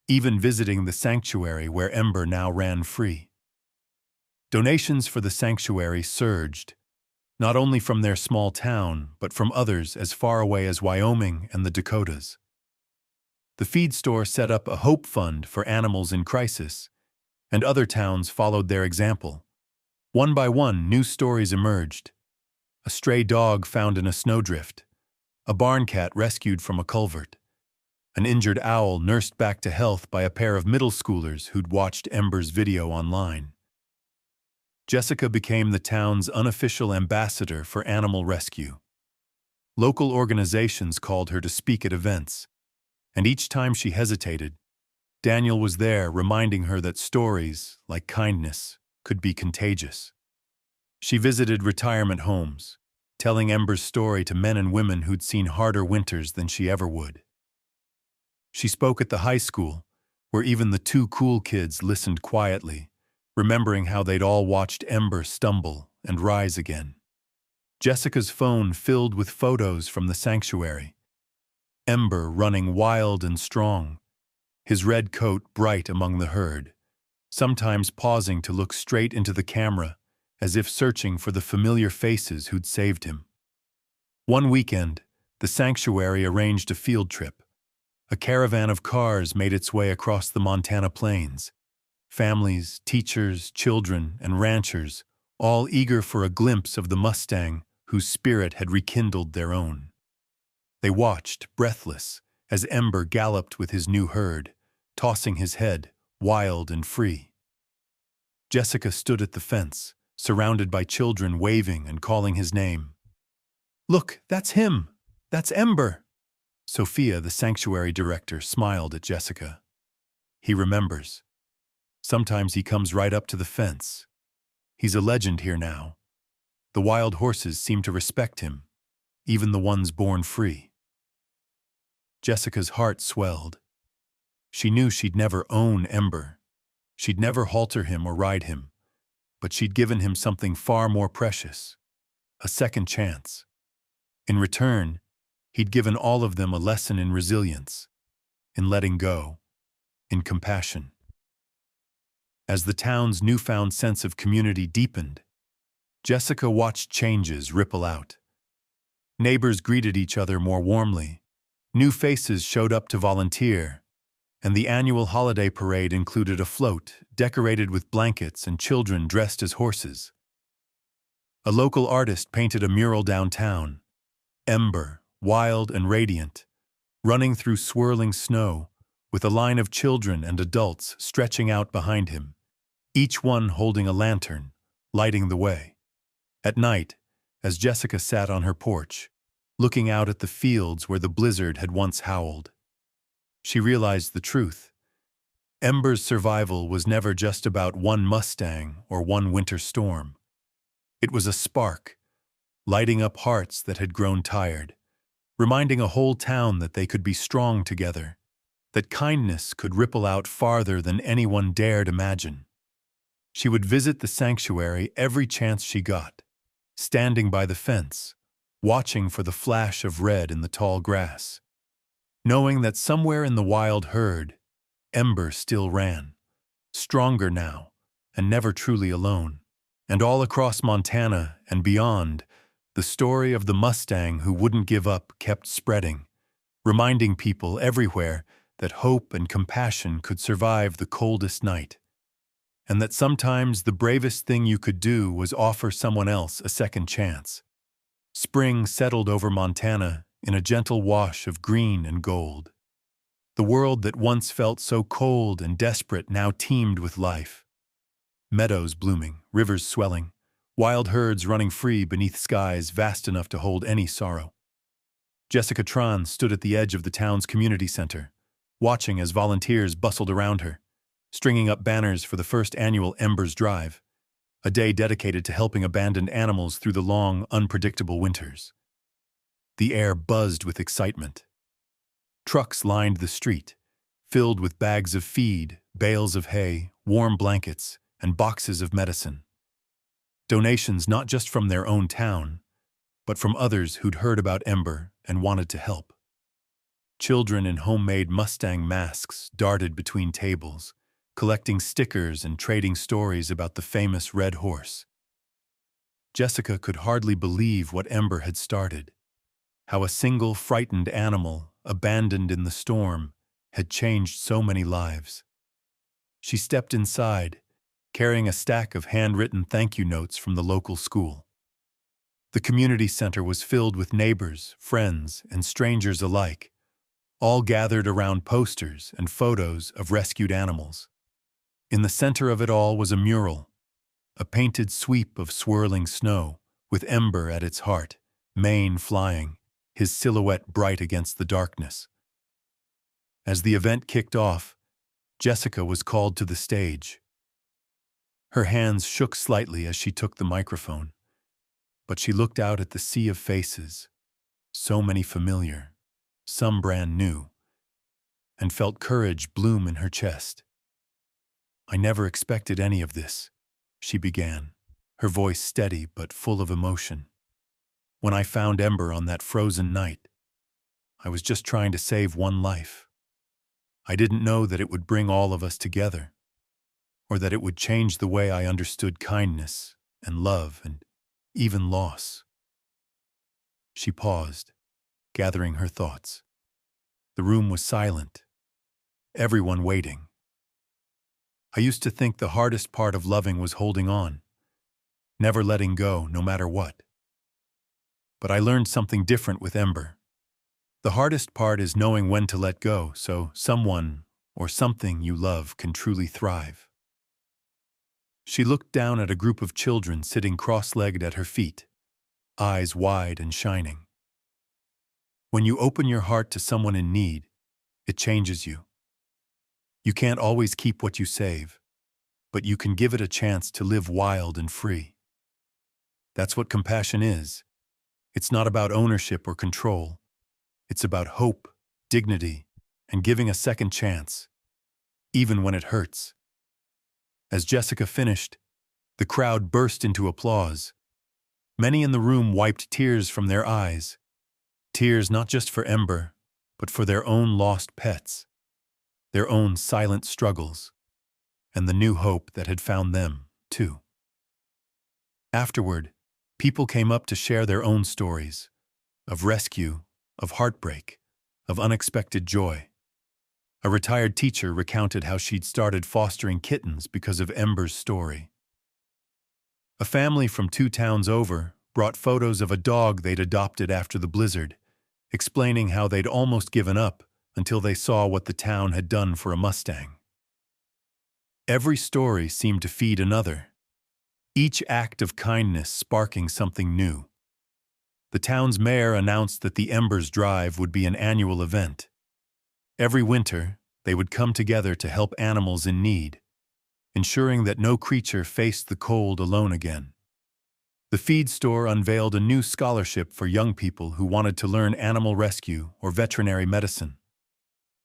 even visiting the sanctuary where Ember now ran free. Donations for the sanctuary surged, not only from their small town, but from others as far away as Wyoming and the Dakotas. The feed store set up a hope fund for animals in crisis, and other towns followed their example. One by one, new stories emerged. A stray dog found in a snowdrift, a barn cat rescued from a culvert, an injured owl nursed back to health by a pair of middle schoolers who'd watched Ember's video online. Jessica became the town's unofficial ambassador for animal rescue. Local organizations called her to speak at events, and each time she hesitated, Daniel was there reminding her that stories, like kindness, could be contagious. She visited retirement homes, telling Ember's story to men and women who'd seen harder winters than she ever would. She spoke at the high school, where even the two cool kids listened quietly, remembering how they'd all watched Ember stumble and rise again. Jessica's phone filled with photos from the sanctuary. Ember running wild and strong, his red coat bright among the herd, sometimes pausing to look straight into the camera as if searching for the familiar faces who'd saved him. One weekend, the sanctuary arranged a field trip. A caravan of cars made its way across the Montana plains. Families, teachers, children, and ranchers, all eager for a glimpse of the Mustang whose spirit had rekindled their own. They watched, breathless, as Ember galloped with his new herd, tossing his head, wild and free. Jessica stood at the fence, surrounded by children waving and calling his name. "Look, that's him! That's Ember!" Sophia, the sanctuary director, smiled at Jessica. "He remembers. Sometimes he comes right up to the fence. He's a legend here now. The wild horses seem to respect him, even the ones born free." Jessica's heart swelled. She knew she'd never own Ember. She'd never halter him or ride him, but she'd given him something far more precious, a second chance. In return, he'd given all of them a lesson in resilience. in letting go, in compassion. As the town's newfound sense of community deepened, Jessica watched changes ripple out. Neighbors greeted each other more warmly, new faces showed up to volunteer, and the annual holiday parade included a float decorated with blankets and children dressed as horses. A local artist painted a mural downtown, Ember, wild and radiant, running through swirling snow, with a line of children and adults stretching out behind him, each one holding a lantern, lighting the way. At night, as Jessica sat on her porch, looking out at the fields where the blizzard had once howled, she realized the truth. Ember's survival was never just about one Mustang or one winter storm. It was a spark, lighting up hearts that had grown tired, reminding a whole town that they could be strong together, that kindness could ripple out farther than anyone dared imagine. She would visit the sanctuary every chance she got, standing by the fence, watching for the flash of red in the tall grass, knowing that somewhere in the wild herd, Ember still ran, stronger now, and never truly alone. And all across Montana and beyond, the story of the Mustang who wouldn't give up kept spreading, reminding people everywhere that hope and compassion could survive the coldest night, and that sometimes the bravest thing you could do was offer someone else a second chance. Spring settled over Montana in a gentle wash of green and gold. The world that once felt so cold and desperate now teemed with life. Meadows blooming, rivers swelling, wild herds running free beneath skies vast enough to hold any sorrow. Jessica Tran stood at the edge of the town's community center, watching as volunteers bustled around her, stringing up banners for the first annual Embers Drive, a day dedicated to helping abandoned animals through the long, unpredictable winters. The air buzzed with excitement. Trucks lined the street, filled with bags of feed, bales of hay, warm blankets, and boxes of medicine. Donations not just from their own town, but from others who'd heard about Ember and wanted to help. Children in homemade Mustang masks darted between tables, collecting stickers and trading stories about the famous red horse. Jessica could hardly believe what Ember had started, how a single frightened animal, abandoned in the storm, had changed so many lives. She stepped inside, carrying a stack of handwritten thank you notes from the local school. The community center was filled with neighbors, friends, and strangers alike, all gathered around posters and photos of rescued animals. In the center of it all was a mural, a painted sweep of swirling snow, with Ember at its heart, mane flying, his silhouette bright against the darkness. As the event kicked off, Jessica was called to the stage. Her hands shook slightly as she took the microphone, but she looked out at the sea of faces, so many familiar, some brand new, and felt courage bloom in her chest. "I never expected any of this," she began, her voice steady but full of emotion. "When I found Ember on that frozen night, I was just trying to save one life. I didn't know that it would bring all of us together, or that it would change the way I understood kindness and love and even loss." She paused, gathering her thoughts. The room was silent, everyone waiting. "I used to think the hardest part of loving was holding on, never letting go no matter what. But I learned something different with Ember. The hardest part is knowing when to let go so someone or something you love can truly thrive." She looked down at a group of children sitting cross-legged at her feet, eyes wide and shining. When you open your heart to someone in need, it changes you. You can't always keep what you save, but you can give it a chance to live wild and free. That's what compassion is. It's not about ownership or control. It's about hope, dignity, and giving a second chance, even when it hurts. As Jessica finished, the crowd burst into applause. Many in the room wiped tears from their eyes. Tears not just for Ember, but for their own lost pets. their own silent struggles, and the new hope that had found them, too. Afterward, people came up to share their own stories of rescue, of heartbreak, of unexpected joy. A retired teacher recounted how she'd started fostering kittens because of Ember's story. A family from 2 towns over brought photos of a dog they'd adopted after the blizzard, explaining how they'd almost given up until they saw what the town had done for a Mustang. Every story seemed to feed another, each act of kindness sparking something new. The town's mayor announced that the Embers Drive would be an annual event. Every winter, they would come together to help animals in need, ensuring that no creature faced the cold alone again. The feed store unveiled a new scholarship for young people who wanted to learn animal rescue or veterinary medicine.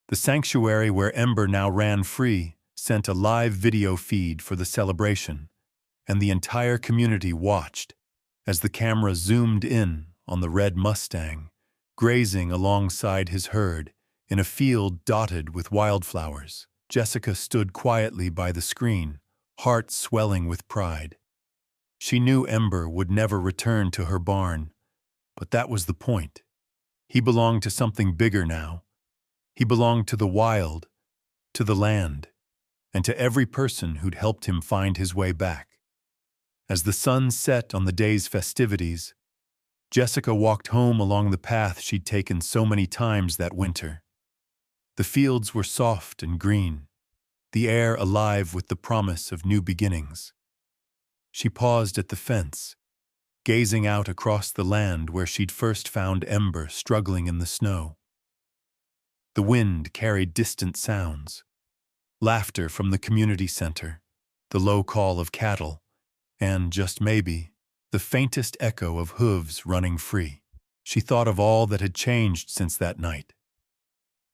The sanctuary where Ember now ran free sent a live video feed for the celebration, and the entire community watched as the camera zoomed in on the red Mustang, grazing alongside his herd in a field dotted with wildflowers. Jessica stood quietly by the screen, heart swelling with pride. She knew Ember would never return to her barn, but that was the point. He belonged to something bigger now. He belonged to the wild, to the land, and to every person who'd helped him find his way back. As the sun set on the day's festivities, Jessica walked home along the path she'd taken so many times that winter. The fields were soft and green, the air alive with the promise of new beginnings. She paused at the fence, gazing out across the land where she'd first found Ember struggling in the snow. The wind carried distant sounds, laughter from the community center, the low call of cattle, and, just maybe, the faintest echo of hooves running free. She thought of all that had changed since that night.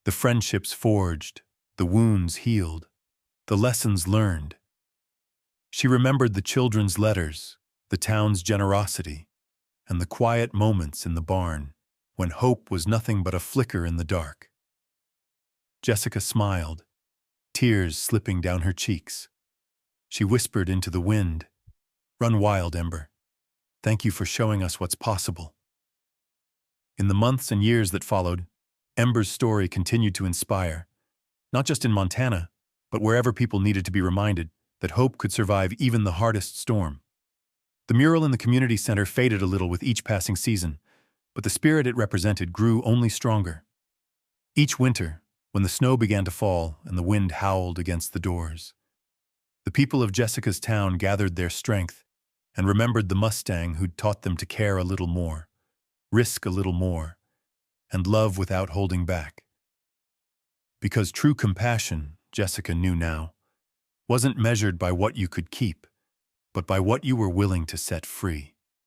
The friendships forged, the wounds healed, the lessons learned. She remembered the children's letters, the town's generosity, and the quiet moments in the barn when hope was nothing but a flicker in the dark. Jessica smiled, tears slipping down her cheeks. She whispered into the wind, "Run wild, Ember. Thank you for showing us what's possible." In the months and years that followed, Ember's story continued to inspire, not just in Montana, but wherever people needed to be reminded that hope could survive even the hardest storm. The mural in the community center faded a little with each passing season, but the spirit it represented grew only stronger. Each winter, when the snow began to fall and the wind howled against the doors, the people of Jessica's town gathered their strength and remembered the Mustang who'd taught them to care a little more, risk a little more, and love without holding back. Because true compassion, Jessica knew now, wasn't measured by what you could keep, but by what you were willing to set free.